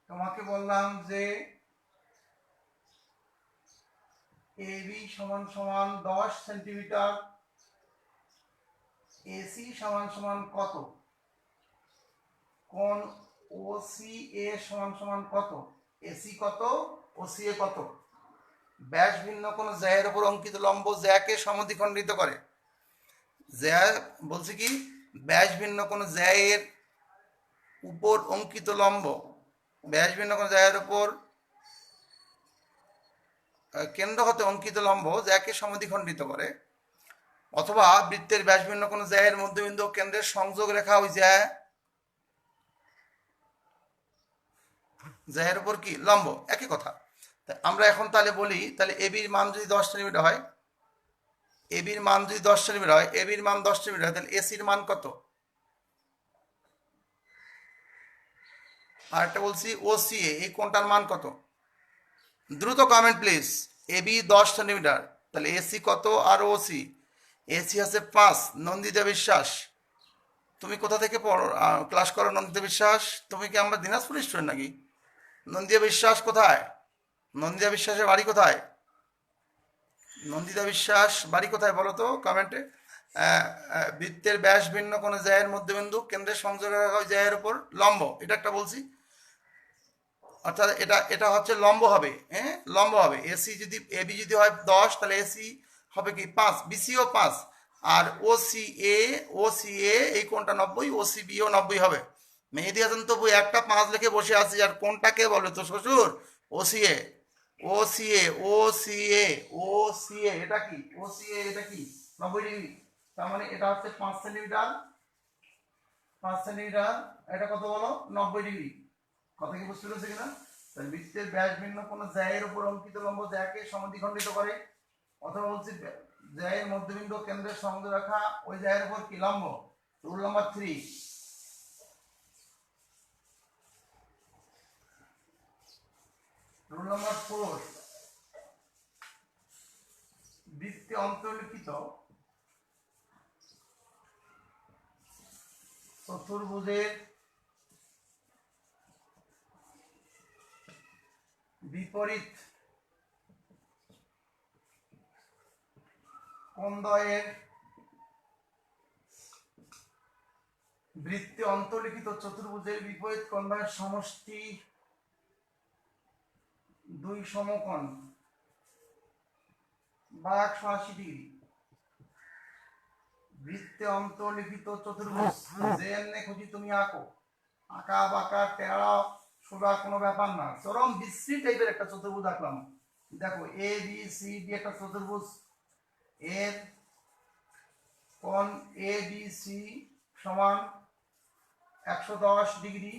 A: তোমাকে বললাম যে এ বি সমান সমান 10 সেন্টিমিটার, এসি সমান সমান কত, কোণ ও সি এ সমান সমান কত, এসি কত ও সি এ কত। ব্যাস ভিন্ন কোন জ্যায়ের উপর অঙ্কিত লম্ব জ্যাকে সমদ্বিখণ্ডিত করে। জ্যা বলছে কি, ব্যাস ভিন্ন কোন জ্যায়ের উপর অঙ্কিত লম্ব, ব্যাস ভিন্ন কোন জ্যায়ের উপর কেন্দ্র হতে অঙ্কিত লম্ব যাকে সমদ্বিখণ্ডিত করে। অথবা বৃত্তের ব্যাস ভিন্ন কোন জ্যায়ের মধ্যবিন্দু কেন্দ্রের সংযোগ রেখা ওই জ্যায়ের উপর কি লম্ব, একই কথা। আমরা এখন তাহলে বলি, তাহলে এবির মান যদি 10 সেন্টিমিটার হয়, এবির মান যদি 10 সেন্টিমিটার হয়, এবির মান 10 সেন্টিমিটার হয়, তাহলে এসির মান কত? আর একটা বলছি ওসিএ, এই কোণটার মান কত? দ্রুত কমেন্ট প্লিজ। এবি 10 সেন্টিমিটার, তাহলে এসি কত আর ওসি? এসি আছে 5। নন্দিতা বিশ্বাস, তুমি কোথা থেকে ক্লাস করো? নন্দিতা বিশ্বাস, তুমি কি আমার দিনাজপুর স্টুডেন্ট নাকি? নন্দিতা বিশ্বাস কোথায়? নন্দিতা বিশ্বাসের বাড়ি কোথায়? নন্দিতা বিশ্বাস বাড়ি কোথায় বলো তো কমেন্টে। বৃত্তের ব্যাস ভিন্ন কোন জ্যায়ের মধ্যবিন্দু কেন্দ্রের সংযোগ রেখা ওই জ্যায়ের উপর লম্ব, এটা একটা বলছি। অর্থাৎ এটা এটা হচ্ছে লম্ব হবে, হ্যাঁ লম্ব হবে। এসি যদি এবি যদি হয় 10, তাহলে এসি হবে কি 5, বিসিও 5, আর ওসিএ এই কোণটা 90, ওসিবিও 90 হবে। মেহেদি হাসান তবু একটা 5 লিখে বসে আছি, আর কোনটাকে বলে তো শ্বশুর? ওসিএ, ওসিএ ওসিএ ওসিএ, এটা কি ওসিএ, এটা কি 90 ডিগ্রি। তার মানে এটা হচ্ছে 5 সেন্টিমিটার, 5 সেন্টিমিটার, এটা কত বলো? 90 ডিগ্রি। কথা কি বুঝতে পেরেছে কিনা? তাহলে বৃত্তের ব্যাস ভিন্ন কোন জ্যায়ের উপর অঙ্কিত লম্ব জ্যাকে সমদ্বিখণ্ডিত করে। অথবা বলছি জ্যায়ের মধ্যবিন্দু কেন্দ্রের সংযোগ রেখা ওই জ্যায়ের উপর কি লম্ব। Rule number 3। রুল নাম্বার 4, বৃত্তে অন্তর্লিখিত চতুর্ভুজের বিপরীত কোণদ্বয়ের বৃত্তে অন্তর্লিখিত চতুর্ভুজের বিপরীত কোণদ্বয়ের সমষ্টি দুই সমকোণ বা 180 ডিগ্রি বৃত্তে অন্তর্লিখিত চতুর্ভুজ যেমনে খুশি তুমি আঁকো, আঁকা বাঁকা টেরা সোজা কোনো ব্যাপার না, চরম বিশ্রী টাইপের একটা চতুর্ভুজ আঁকলাম। দেখো এ বি সি ডি একটা চতুর্ভুজ, এর কোণ এ বি সি সমান 110 ডিগ্রি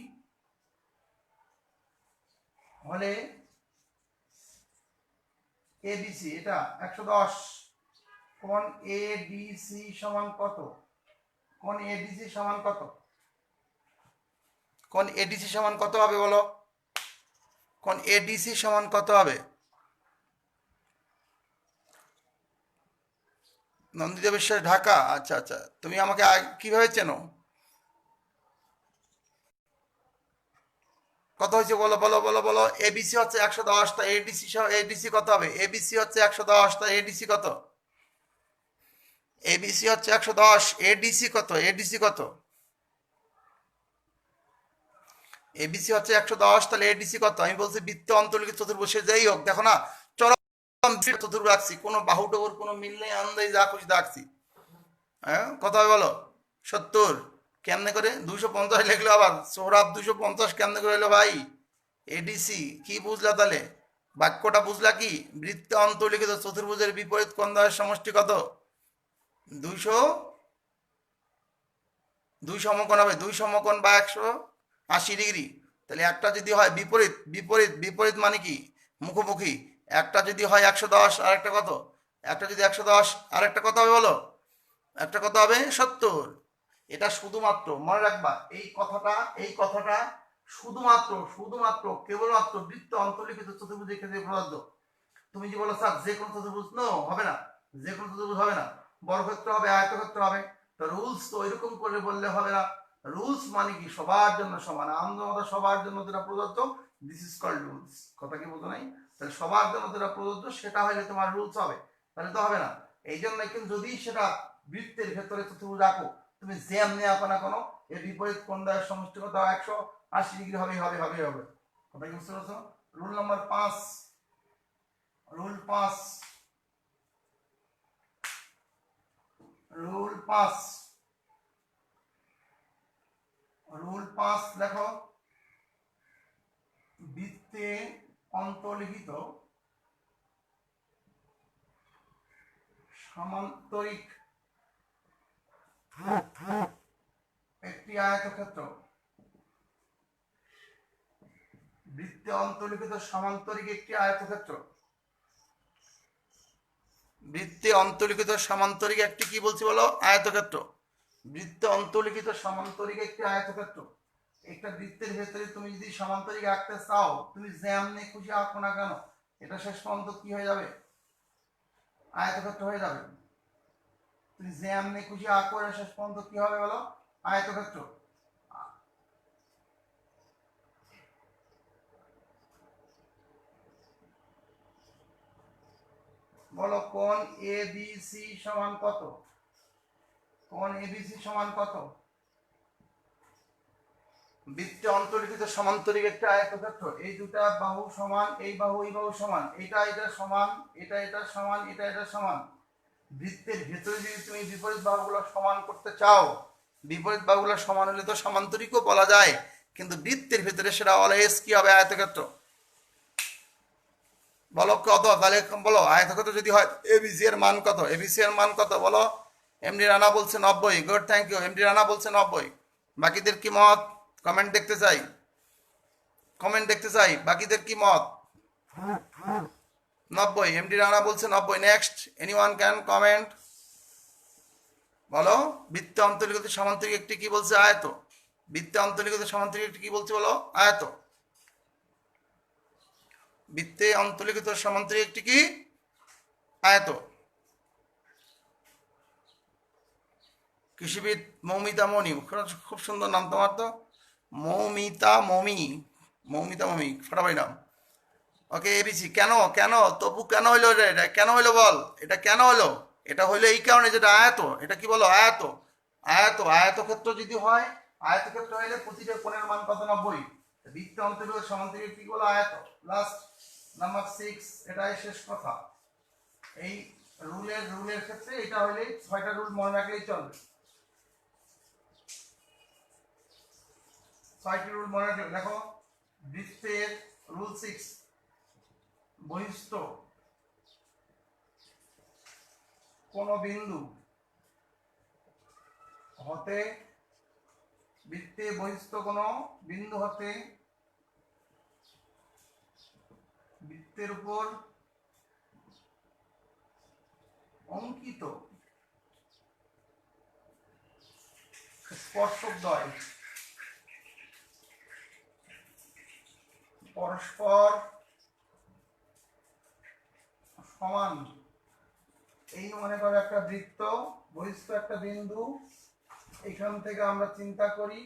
A: হলে এবিসি এটা 110, কোণ এডিসি সমান কত? কোণ এডিসি সমান কত? কোণ এডিসি সমান কত হবে বলো? কোণ এডিসি সমান কত হবে? নন্দিতা বিশ্বাস, ঢাকা। আচ্ছা আচ্ছা, তুমি আমাকে কিভাবে চেনো? কত হয়েছে বলো বলো বলো বলো। এবিসি হচ্ছে 110, তা এডিসি এডিসি কত হবে? এবিসি হচ্ছে 110, তা এডিসি কত? এবিসি হচ্ছে 110, এডিসি কত? এডিসি কত? এবিসি হচ্ছে 110, তাহলে এডিসি কত? আমি বলছি বৃত্ত অন্তর্লিখিত চতুর্ভুজ, যাই হোক দেখো না চরম চতুর্ভুজ আঁকছি, কোনো বাহু টবুর কোনো মিল নেই, আন্দাজ যা খুশি আঁকছি। হ্যাঁ কত হবে বলো? 70। কেমনে করে 250 লিখলো আবার? সোহরাব 250 কেমনে করে হলো ভাই? এডিসি কি বুঝলা তাহলে? বাক্যটা বুঝলা কি? বৃত্ত অন্তর্লিখিত চতুর্ভুজের বিপরীত কোণ দ্বয়ের সমষ্টি কত? 200। 2 সমকোণ হবে, 2 সমকোণ বা 180 ডিগ্রি। তাহলে একটা যদি হয় বিপরীত, বিপরীত বিপরীত মানে কি? মুখোমুখি। একটা যদি হয় 110 আর একটা কত? একটা যদি 110 আর একটা কত হবে বলো? একটা কত হবে? 70। এটা শুধুমাত্র মনে রাখবা, এই কথাটা শুধুমাত্র শুধুমাত্র কেবলমাত্র বৃত্ত অন্তর্লিখিত চতুর্ভুজের ক্ষেত্রে প্রযোজ্য। তুমি যে বলো স্যার যে কোনো চতুর্ভুজ, নো হবে না, যে কোনো চতুর্ভুজ হবে না, বর্গক্ষেত্র হবে, আয়তক্ষেত্র হবে। তো রুলস তো এরকম করে বললে হবে না। রুলস মানে কি? সবার জন্য সমান, আনন্দমত সবার জন্য যেটা প্রযোজ্য, দিস ইজ কল্ড রুলস। কথা কি বোঝো নাই? তাহলে সবার জন্য যেটা প্রযোজ্য সেটা হলে তোমার রুলস হবে, তাহলে তো হবে না। এই জন্য কিন্তু যদি সেটা বৃত্তের ভেতরে চতুর্ভুজ আঁকো, তুমি যেমনি আঁকো না কোনো, এর বিপরীত কোণ দ্বয়ের সমষ্টি কত? 180 ডিগ্রি হবে হবে হবে হবে। কথা কি বুঝতে পারছো? Rule number 5, rule 5, rule 5, rule 5 দেখো, বৃত্তে অন্তর্লিখিত সমান্তরিক একটি আয়তক্ষেত্র, বৃত্তে অন্তর্লিখিত সমান্তরিক একটি আয়তক্ষেত্র, বৃত্তে অন্তর্লিখিত সমান্তরিক একটি কি বলছি বলো? আয়তক্ষেত্র। বৃত্তে অন্তর্লিখিত সমান্তরিক একটি আয়তক্ষেত্র। একটা বৃত্তের ভেতরে তুমি যদি সমান্তরিক আঁকতে চাও, তুমি যেমনি খুশি আঁকো না কেন, এটা শেষ পর্যন্ত কি হয়ে যাবে? আয়তক্ষেত্র হয়ে যাবে। তুমি যেমনি খুশি আঁকো, এটা শেষ পর্যন্ত কি হবে বলো? আয়তক্ষেত্র। বলো কোণ এবিসি সমান কত? কোণ এবিসি সমান কত? বৃত্তে অন্তর্লিখিত সমান্তরিক একটা আয়তক্ষেত্র, এই দুটা বাহু সমান, এই বাহু এই বাহু সমান, এটা এটা সমান, এটা এটা সমান, এটা এটা সমান। বৃত্তের ভেতরে যদি তুমি বিপরীত বাহুগুলো সমান করতে চাও, বিপরীত বাহুগুলো সমান হলে তো সমান্তরিকও বলা যায়, কিন্তু বৃত্তের ভেতরে সেটা অলওয়েজ কি হবে? আয়তক্ষেত্র। বলো কত তাহলে? বলো আয়তক্ষেত্র যদি হয় এবিসি এর মান কত? এবিসি এর মান কত বলো? এমডি রানা বলছে 90। Good, thank you. MD Rana বলছে 90। বাকিদের কি মত? কমেন্ট দেখতে চাই, কমেন্ট দেখতে চাই, বাকিদের কি মত? 90, এমডি রানা বলছে 90। Next, anyone can comment. বলো বৃত্তে অন্তর্লিখিত সমান্তরিক একটি কি বলছে? আয়ত। বৃত্তে অন্তর্লিখিত সমান্তরিক একটি কি বলছে বলো? আয়ত। বৃত্তে অন্তর্লিখিত সমান্তরিক একটি কি? আয়ত। কৃষিবিদ মৌমিতা মনি, খুব সুন্দর নাম তোমার তো, মৌমিতা মমি, মৌমিতা মমি, ফাটাফাটি নাম। ওকে এবিসি। কেন কেন তবু কেন হইলো এটা? কেন হইলো বল? এটা কেন হলো? এটা হইলো এই কারণে, যেটা আয়ত। এটা কি বলো? আয়ত। আয়ত, আয়তক্ষেত্র যদি হয়, আয়তক্ষেত্র হইলে প্রতিটা কোণের মান কত? 90। বৃত্তে অন্তর্লিখিত সমান্তরিক কি বলো? আয়ত। লাস্ট নাম্বার 6, এটাই শেষ কথা। এই রুলের ক্ষেত্রে এটা হলে 6টা রুল মনে রাখলেই চলবে। 6টি রুল মনে রাখলে দেখো, বৃত্তের রুল 6, বহিস্থ কোন বিন্দু হতে, বৃত্তে বহিস্থ কোন বিন্দু হতে বৃত্তের উপর অঙ্কিত স্পর্শকদ্বয় পরস্পর সমান। এই মনে করো একটা বৃত্ত, বহিস্থ একটা বিন্দু, এখান থেকে আমরা চিন্তা করি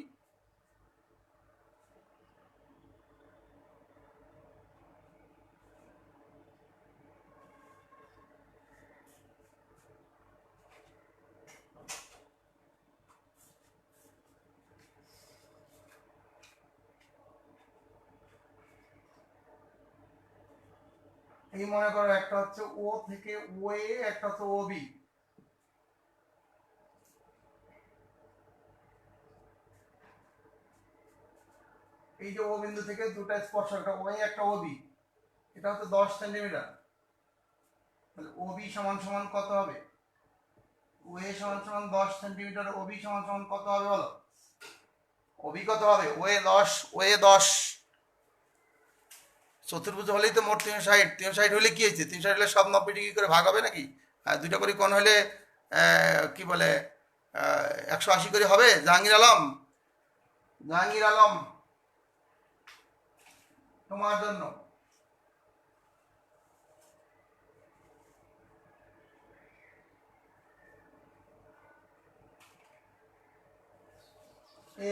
A: এই মনে করো একটা হচ্ছে ও থেকে ও এ, একটা হচ্ছে ও বি। এই যে ও বিন্দু থেকে দুটা স্পর্শক, একটা ও এ একটা ও বি, এটা হচ্ছে 10 সেন্টিমিটার। তাহলে ও বি সমান সমান কত হবে? ও এ সমান সমান 10 সেন্টিমিটার, ও বি সমান সমান কত হবে বলো? ও বি কত হবে? ও এ 10, ও এ 10। চতুর্ভুজ হলেই তো মোট 360, 360 হলে কি হয়েছে? 360 হলে সব 90 ডিগ্রি করে ভাগ হবে নাকি? আর দুইটা করে কোণ হলে কি বলে 180 করে হবে। জাহাঙ্গীর আলম, জাহাঙ্গীর আলম, তোমার জন্য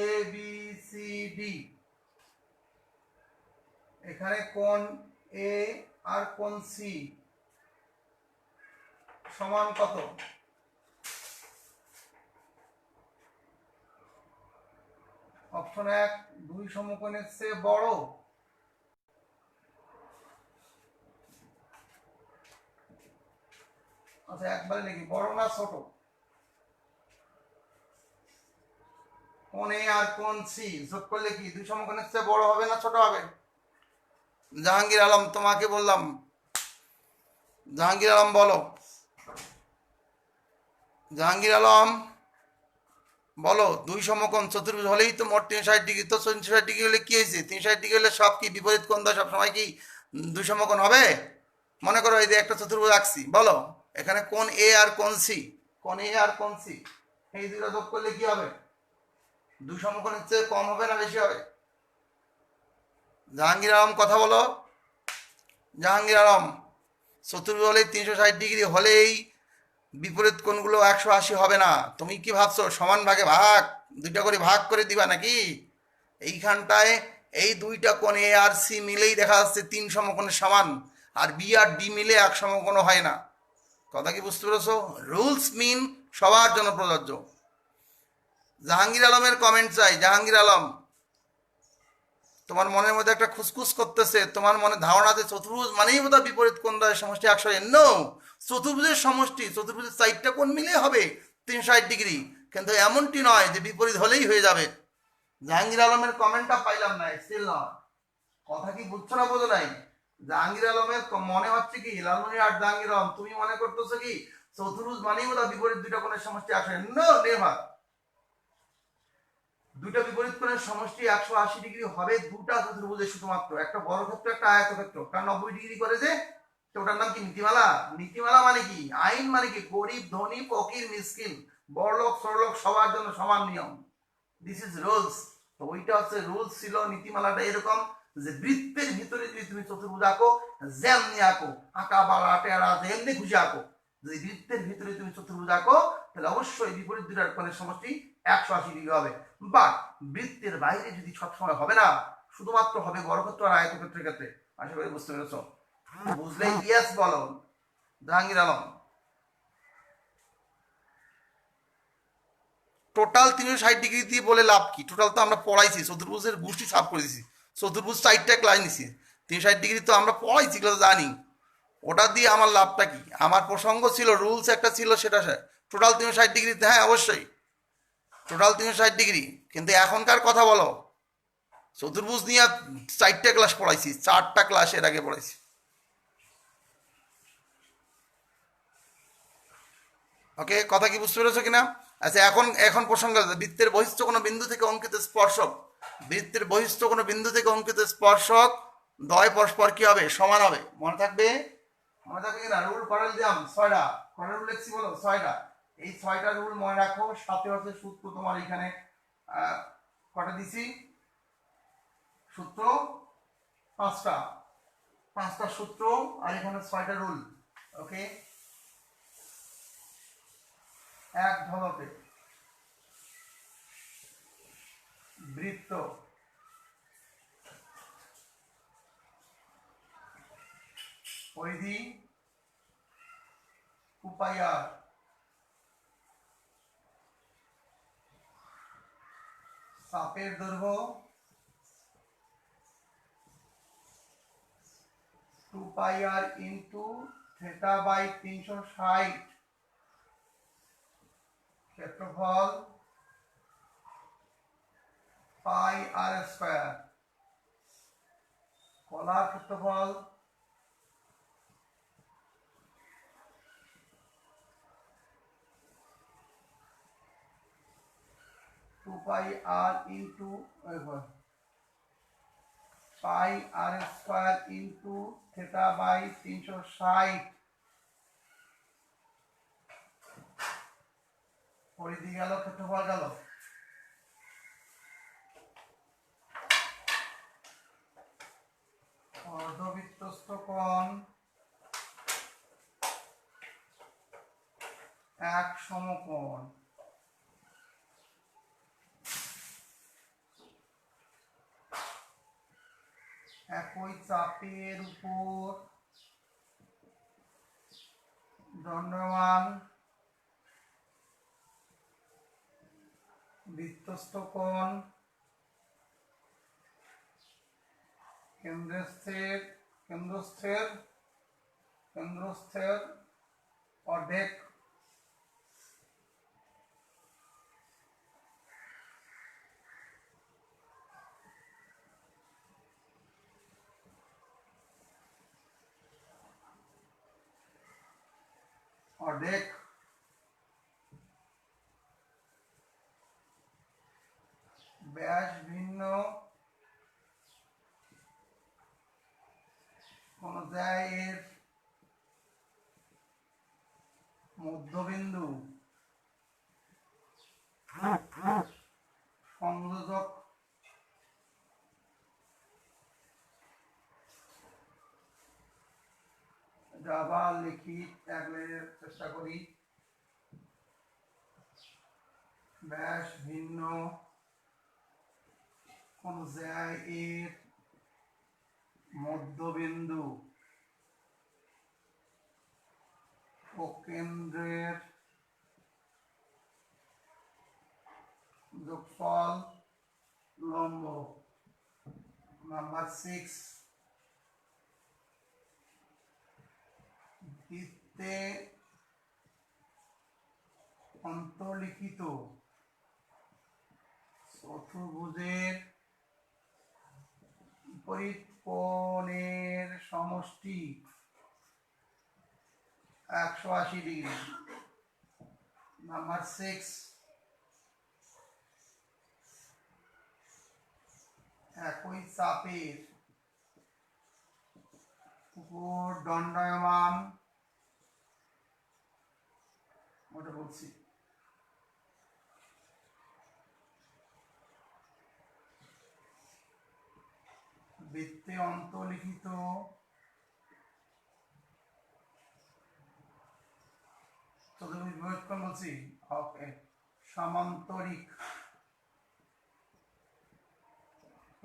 A: এ বি সি ডি, এখানে কোণ এ আর কোণ সি সমান কত? অপশন 1 দুই সমকোণের চেয়ে বড়। আচ্ছা একবারে লিখি, বড় না ছোট? কোণ এ আর কোণ সি যোগ করলে কি দুই সমকোণের চেয়ে বড় হবে না ছোট হবে? জাহাঙ্গীর আলম তোমাকে বললাম, জাহাঙ্গীর আলম বলো, জাহাঙ্গীর আলম বলো। দুই সমকোণ চতুর্ভুজ হলেই তো মোট 360 ডিগ্রি, তো 360 ডিগ্রি হলে কি হয়েছে? 360 ডিগ্রি হলে সব কি বিপরীত কোণ দ্বয় সবসময় কি দুই সমকোণ হবে? মনে করো এই যে একটা চতুর্ভুজ আঁকছি, বলো এখানে কোণ এ আর কোণ সি, কোণ এ আর কোণ সি, এই দুটো যোগ করলে কি হবে? দুই সমকোণের চেয়ে কম হবে না বেশি হবে? জাহাঙ্গীর আলম কথা বলো, জাহাঙ্গীর আলম। চতুর্ভুজ হলেই 360 ডিগ্রি হলেই বিপরীত কোণগুলো 180 হবে না। তুমি কি ভাবছো সমান ভাগে ভাগ, দুইটা করে ভাগ করে দিবা নাকি? এইখানটায় এই দুইটা কোণ এ আর সি মিলেই দেখা যাচ্ছে 3 সমকোণের সমান, আর বি আর ডি মিলে 1 সমকোণ হয় না। কথা কি বুঝতে পেরেছো? রুলস মিন সবার জন্য প্রযোজ্য। জাহাঙ্গীর আলমের কমেন্ট চাই। জাহাঙ্গীর আলম, তোমার মনের মধ্যে একটা খুসখুস করতেছে, তোমার মনে ধারণা যে চতুর্ভুজ মানেই বোধহয় বিপরীত কোণ দ্বয়ের সমষ্টি 180। নো, চতুর্ভুজের সমষ্টি, চতুর্ভুজের 4টা কোণ মিলে হবে 360 ডিগ্রি, কিন্তু এমনটি নয় যে বিপরীত হলেই হয়ে যাবে। জাহাঙ্গীর আলমের কমেন্টটা পাইলাম না, স্টিল নয়। কথা কি বুঝছো না বোঝো নাই? জাহাঙ্গীর আলমের মনে হচ্ছে কি, লালমনি আর জাহাঙ্গীর আলম তুমি মনে করতেছো কি চতুর্ভুজ মানেই বোধহয় বিপরীত দুইটা কোণের সমষ্টি 180? No, never. দুইটা বিপরীত কোণের সমষ্টি 180 ডিগ্রি হবে দুটা চতুর্ভুজে শুধুমাত্র, একটা বর্গক্ষেত্র একটা আয়তক্ষেত্র। কারণ 90 ডিগ্রি করে যে, তো ওটার নাম কি নীতিমালা। নীতিমালা মানে কি? আইন মানে কি? গরিব ধনী ফকির মিসকিন বড়লোক ছোটলোক সবার জন্য সমান নিয়ম। This is rules. তো ওইটা হচ্ছে রুলস ছিল। নীতিমালাটা এরকম যে বৃত্তের ভিতরে যদি তুমি চতুর্ভুজ আঁকো, যেমনি আঁকো, আঁকা বাড়া টেরা যেমনি খুশি আঁকো, যদি বৃত্তের ভিতরে তুমি চতুর্ভুজ আঁকো তাহলে অবশ্যই বিপরীত দুটার কোণের সমষ্টি 180 ডিগ্রি হবে। বা বৃত্তের বাইরে যদি সবসময় হবে না, শুধুমাত্র হবে বর্গক্ষেত্র আর আয়তক্ষেত্রের ক্ষেত্রে। আশা করি বুঝতে পেরেছো। বুঝলে ইয়েস বলো জাহাঙ্গীর আলম। টোটাল 360 ডিগ্রি দিয়ে বলে লাভ কি? টোটাল তো আমরা পড়াইছি, চতুর্ভুজের গোষ্ঠী সাফ করে দিছি, চতুর্ভুজ 4টা ক্লাস নিছি, 360 ডিগ্রি তো আমরা পড়াইছি, এগুলো তো জানি। ওটা দিয়ে আমার লাভটা কি? আমার প্রসঙ্গ ছিল, রুলস একটা ছিল, সেটা টোটাল 360 ডিগ্রিতে, হ্যাঁ অবশ্যই টোটাল 360 ডিগ্রি। কিন্তু এখনকার কথা বলো, চতুর্ভুজ নিয়ে 4টা ক্লাস পড়াইছি, 4টা ক্লাস এর আগে পড়াইছি। ওকে, কথা কি বুঝতে পেরেছো কিনা? আচ্ছা, এখন এখন প্রসঙ্গ, বৃত্তের বহিস্থ কোনো বিন্দু থেকে অঙ্কিত স্পর্শক, বৃত্তের বহিস্থ কোনো বিন্দু থেকে অঙ্কিত স্পর্শক দ্বয় পরস্পর কি হবে? সমান হবে। মনে থাকবে? মনে থাকবে কিনা? রুল করার দিলাম 6টা, কটা রুল লিখছি বলো? 6টা। এই 6টা রুল মনে রাখো। সাথে হচ্ছে সূত্র তোমার এখানে কটা দিছি? সূত্র 5টা, 5টা সূত্র, আর এখানে 6টা রুল। ওকে, এক ঝলকে বৃত্ত পরিধি 2πr, চাপের দৈর্ঘ্য 2πr ইন্টু থিটা বাই 360, ক্ষেত্রফল পাই আর স্কয়ার, কলার ক্ষেত্রফল 2πr into pi r square into theta by 360, পরিধি গেল, ক্ষেত্রফল গেল। অর্ধবৃত্তস্থ কোণ এক সমকোণ, একই চাপের উপর দণ্ডায়মান বৃত্তস্থ কোণ কেন্দ্রস্থের অর্ধেক, অর্ধেক, ব্যাস ভিন্ন অনুযায়ীর মধ্যবিন্দু সংযোজক আবার লিখি, এক লাইনের চেষ্টা করি। ব্যাস ভিন্ন অনুযায়ীর মধ্যবিন্দু ও কেন্দ্রের যোগফল লম্ব। নাম্বার 6, বৃত্তে অন্তর্লিখিত চতুর্ভুজের বিপরীত কোণের সমষ্টি 180 ডিগ্রি। নাম্বার 6, একই চাপের উপর দণ্ডায়মান, ওটা বলছি, বৃত্তে অন্তর্লিখিত চতুর্ভুজ বিপরীত কোণ বলছি। ওকে, সমান্তরিক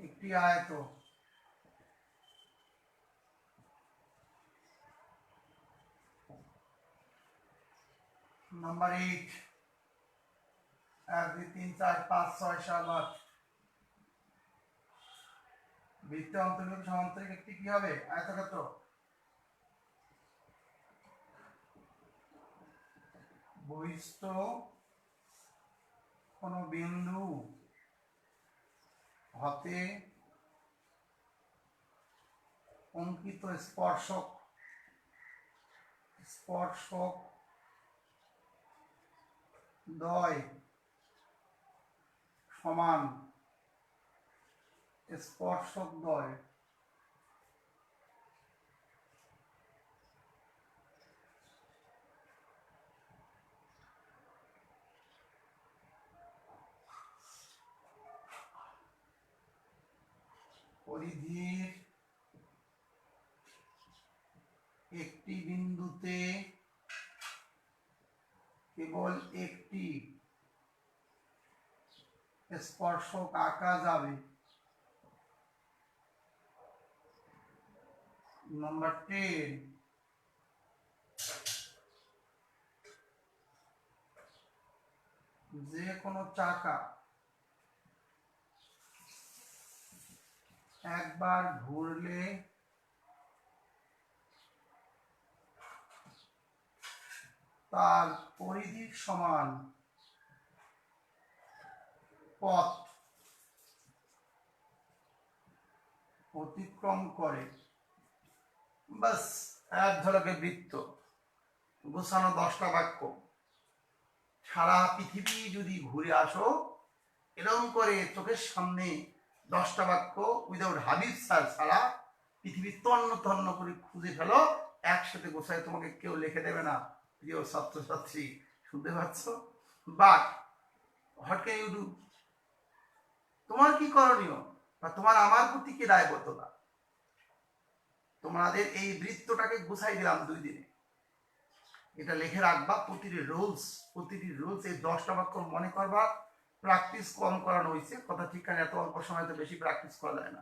A: একটি আয়ত নাম্বার 8, 1 2 3 4 5 6 7 8, বৃত্তে অন্তর্লিখিত সমান্তরিক একটি কি হবে? আয়তক্ষেত্র। বহিস্থ কোন বিন্দু হতে অঙ্কিত স্পর্শক দ্বয় সমান স্পর্শক দ্বয় পরিধির একটি বিন্দুতে কেবল একটি স্পর্শক আঁকা যাবে। নাম্বার 10, যে কোনো চাকা একবার ঘুরলে তার পরিধির সমান পথ অতিক্রম করে। বাস, এক ঝলকে বৃত্ত গোছানো 10টা বাক্য। সারা পৃথিবী যদি ঘুরে আসো, এরকম করে চোখের সামনে 10টা বাক্য উইদাউট হাবিব স্যার ছাড়া পৃথিবী তন্ন তন্ন করে খুঁজে ফেলো, একসাথে গোছায় তোমাকে কেউ লিখে দেবে না। প্রিয় ছাত্রছাত্রী, শুনতে পাচ্ছ? But what can you do? তোমার কি করণীয়, বা তোমার আমার প্রতি কি দায়বদ্ধতা? তোমাদের এই বৃত্তটাকে গুছাই দিলাম 2 দিনে। এটা লিখে রাখবা, প্রতিটি রুলস এই 10টা বাক্য মনে করবা। প্র্যাকটিস কম করানো হয়েছে, কথা ঠিক, কারণ এত অল্প সময়তে বেশি প্র্যাকটিস করা যায় না।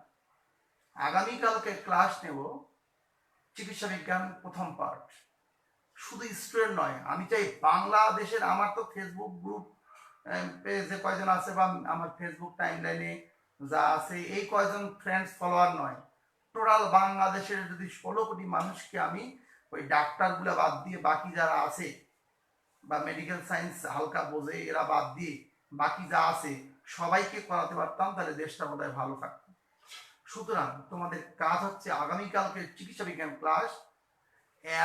A: আগামীকালকে ক্লাস নেব চিকিৎসা বিজ্ঞান প্রথম পার্ট। শুধু স্টুডেন্ট নয়, আমি চাই বাংলাদেশের, আমার তো ফেসবুক গ্রুপ পেজে কয়জন আছে বা আমার ফেসবুক টাইমলাইনে যা আছে, এই কয়জন ফ্রেন্ডস ফলোয়ার নয়, টোটাল বাংলাদেশের যদি 16 কোটি মানুষকে আমি ওই ডাক্তারগুলো বাদ দিয়ে বাকি যারা আছে, বা মেডিকেল সায়েন্স হালকা বোঝে এরা বাদ দিয়ে বাকি যা আছে সবাইকে করাতে পারতাম, তাহলে দেশটা বোধহয় ভালো থাকতো। সুতরাং তোমাদের কাজ হচ্ছে আগামীকালকে চিকিৎসা বিজ্ঞান ক্লাস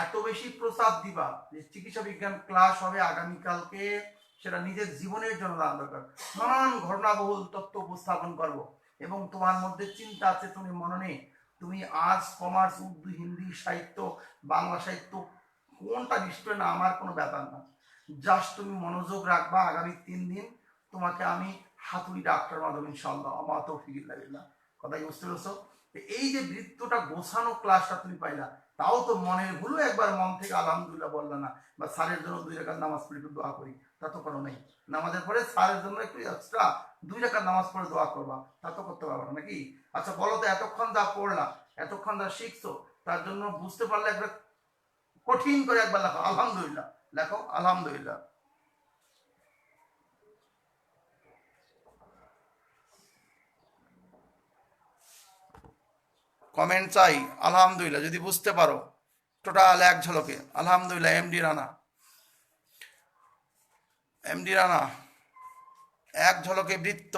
A: এত বেশি প্রচার দিবা যে চিকিৎসা বিজ্ঞান ক্লাস হবে আগামীকালকে, সেটা নিজের জীবনের জন্য জানা দরকার। নানান ঘটনাবহুল তথ্য উপস্থাপন করব, এবং তোমার মধ্যে চিন্তা আছে, তুমি মননে, তুমি আর্টস, কমার্স, উর্দু, হিন্দি, সাহিত্য, বাংলা সাহিত্য কোনটা নিশ্চয় না, আমার কোনো ব্যাপার না। জাস্ট তুমি মনোযোগ রাখবা। আগামী 3 দিন তোমাকে আমি হাতুড়ি ডাক্তার মাধব ইনশাআল্লাহ, আমার তৌফিকুল্লাহ বিল্লাহ। কথা কি বুঝতে পেরেছো? এই যে বৃত্তটা গোছানো ক্লাসটা তুমি পাইলা, তাও তো মনের ভুলও একবার মন থেকে আলহামদুলিল্লাহ বললা না, বা স্যারের জন্য 2 রাকাত নামাজ পড়ে একটু দোয়া করি, তা তো করো নাই। নামাজের পরে স্যারের জন্য একটু এক্সট্রা 2 রাকাত নামাজ পড়ে দোয়া করবা, তা তো করতে পারবো না নাকি? আচ্ছা বলো তো, এতক্ষণ যা পড়লা, এতক্ষণ যা শিখছো, তার জন্য বুঝতে পারলে একবার কঠিন করে একবার লেখো আলহামদুলিল্লাহ, লেখো আলহামদুলিল্লাহ। কমেন্ট চাই আলহামদুলিল্লাহ যদি বুঝতে পারো, টোটাল এক ঝলকে আলহামদুলিল্লাহ। এমডি রানা এক ঝলকে বৃত্ত,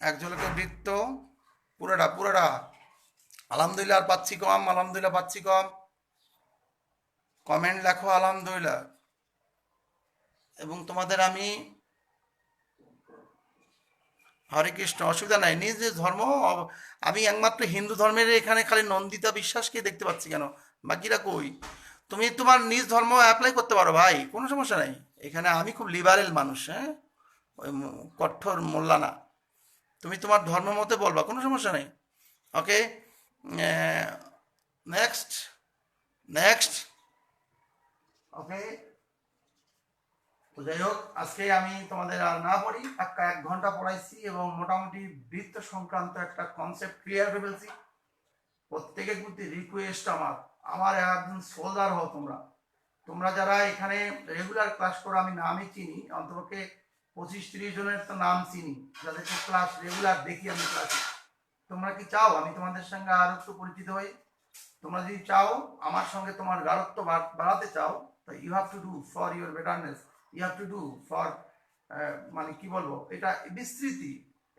A: এক ঝলকে বৃত্ত পুরোটা আলহামদুলিল্লাহ। আর পাচ্ছি কম, আলহামদুলিল্লাহ পাচ্ছি কম। কমেন্ট লেখো আলহামদুলিল্লাহ। এবং তোমাদের আমি, হরে কৃষ্ণ, অসুবিধা নাই। নিজ নিজ ধর্ম, আমি একমাত্র হিন্দু ধর্মের এখানে খালি নন্দিতা বিশ্বাসকে দেখতে পাচ্ছি, কেন বাকিরা কই? তুমি তোমার নিজ ধর্ম অ্যাপ্লাই করতে পারো ভাই, কোনো সমস্যা নাই। এখানে আমি খুব লিবারেল মানুষ, হ্যাঁ, ওই কঠোর মোল্লা না। তুমি তোমার ধর্ম মতে বলবা, কোনো সমস্যা নেই। ওকে, নেক্সট নেক্সট। ওকে, তো যাই হোক, আজকে আমি তোমাদের আর না পড়ি, 1 ঘন্টা পড়াইছি এবং মোটামুটি বৃত্ত সংক্রান্ত একটা কনসেপ্ট ক্লিয়ার করে ফেলছি। প্রত্যেকের প্রতি রিকোয়েস্ট আমার একজন সোলজার হও তোমরা। তোমরা যারা এখানে রেগুলার ক্লাস করো, আমি নামই চিনি, অন্তপক্ষে 25-30 জনের তো নাম চিনি, যাদেরকে ক্লাস রেগুলার দেখি আমি ক্লাসে। তোমরা কি চাও আমি তোমাদের সঙ্গে আরো একটু পরিচিত হই? তোমরা যদি চাও আমার সঙ্গে তোমার গাঢ়ত্ব বাড়াতে চাও, তো you have to do for your betterness, you have to do for মানে কি বলবো, এটা বিস্তৃতি,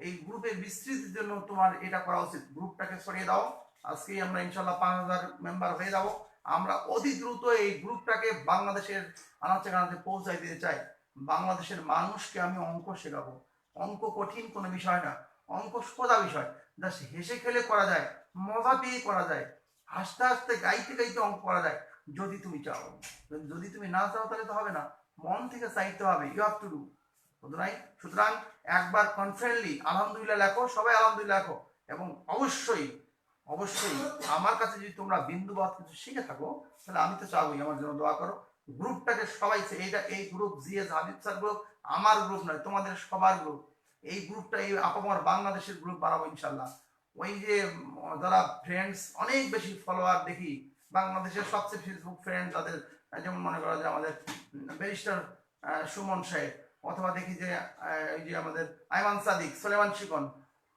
A: এই গ্রুপের বিস্তৃতির জন্য তোমার এটা করা উচিত। গ্রুপটাকে সরিয়ে দাও। আজকেই আমরা ইনশাল্লাহ 5000 মেম্বার হয়ে যাব। আমরা অতি দ্রুত এই গ্রুপটাকে বাংলাদেশের আনাচে কানাচে পৌঁছাই দিতে চাই। বাংলাদেশের মানুষকে আমি অঙ্ক শেখাবো। অঙ্ক কঠিন কোনো বিষয় না, অঙ্ক সোজা বিষয়, জাস্ট হেসে খেলে করা যায়, মজা পেয়ে করা যায়, হাসতে হাসতে গাইতে গাইতে অঙ্ক করা যায়, যদি তুমি চাও। যদি তুমি না চাও তাহলে তো হবে না, মন থেকে চাইতে হবে। You have to do. সুতরাং একবার কনফিডেন্টলি আলহামদুলিল্লাহ লেখো, সবাই আলহামদুলিল্লাহ লেখো। এবং অবশ্যই অবশ্যই আমার কাছে যদি তোমরা বিন্দুবাদ কিছু শিখে থাকো, তাহলে আমি তো চাবই আমার জন্য দোয়া করো। গ্রুপটাকে সবাই, এইটা এই group GS Habib sir group আমার গ্রুপ নয়, তোমাদের সবার গ্রুপ। এই গ্রুপটা এই আপামর বাংলাদেশের গ্রুপ বানাবো ইনশাল্লাহ। ওই যে যারা ফ্রেন্ডস অনেক বেশি ফলোয়ার দেখি বাংলাদেশের সবচেয়ে ফেসবুক ফ্রেন্ড যাদের, যেমন মনে করা যায় আমাদের ব্যারিস্টার সুমন সাহেব, অথবা দেখি যে এই যে আমাদের আইমান সাদিক, সোলেমান শিকন,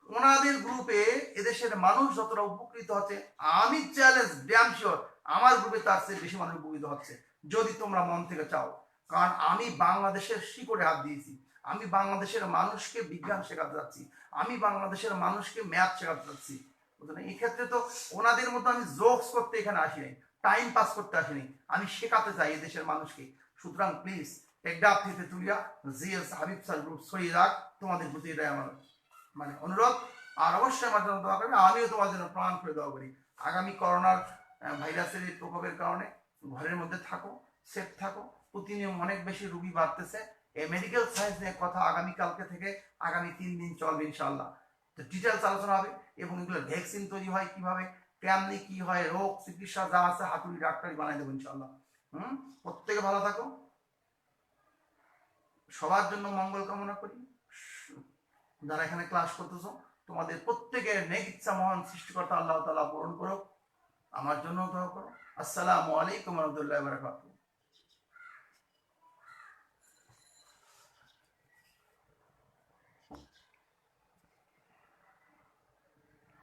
A: ওনাদের গ্রুপে এদেশের মানুষ যতটা উপকৃত হচ্ছে, আমি চ্যালেঞ্জ ড্যাম শিওর আমার গ্রুপে তার চেয়ে বেশি মানুষ উপকৃত হচ্ছে, যদি তোমরা মন থেকে চাও। কারণ আমি বাংলাদেশের শিকড়ে হাত দিয়েছি, আমি বাংলাদেশের মানুষকে বিজ্ঞান শেখাতে যাচ্ছি, আমি বাংলাদেশের মানুষকে ম্যাথ শেখাতে যাচ্ছি। বুঝলেন, এই ক্ষেত্রে তো ওনাদের মতো আমি জোকস করতে এখানে আসি নাই, টাইম পাস করতে আসিনি, আমি শেখাতে চাই এদেশের মানুষকে। সুতরাং প্লিজ টেকডাপ থেকে তুলিয়া জিএস হাবিব স্যার গ্রুপ ছড়িয়ে রাখ, তোমাদের প্রতি এটাই আমার মানে অনুরোধ। আর অবশ্যই আমার জন্য দোয়া করবে, আমিও তোমার জন্য প্রাণ করে দোয়া করি। আগামী করোনার ভাইরাসের এই প্রকোপের কারণে ঘরের মধ্যে থাকো, সেফ থাকো। প্রতিনিয়ত অনেক বেশি রুগী বাড়তেছে। এই মেডিকেল সায়েন্স নিয়ে কথা আগামীকালকে থেকে আগামী 3 দিন চলবে ইনশাল্লাহ। তো ডিটেলস আলোচনা হবে, এবং এগুলো ভ্যাকসিন তৈরি হয় কিভাবে, কেমনি কি হয়, রোগ চিকিৎসা যা আছে হাতুড়ি ডাক্তারি বানাই দেবো ইনশাল্লাহ। প্রত্যেকে ভালো থাকো, সবার জন্য মঙ্গল কামনা করি। যারা এখানে ক্লাস করতেছো, তোমাদের প্রত্যেকের নেক ইচ্ছা মহান সৃষ্টিকর্তা আল্লাহ তাআলা পূরণ করো। আমার জন্য দোয়া করো। আসসালামু আলাইকুম ওয়া রাহমাতুল্লাহি ওয়া বারাকাতুহু।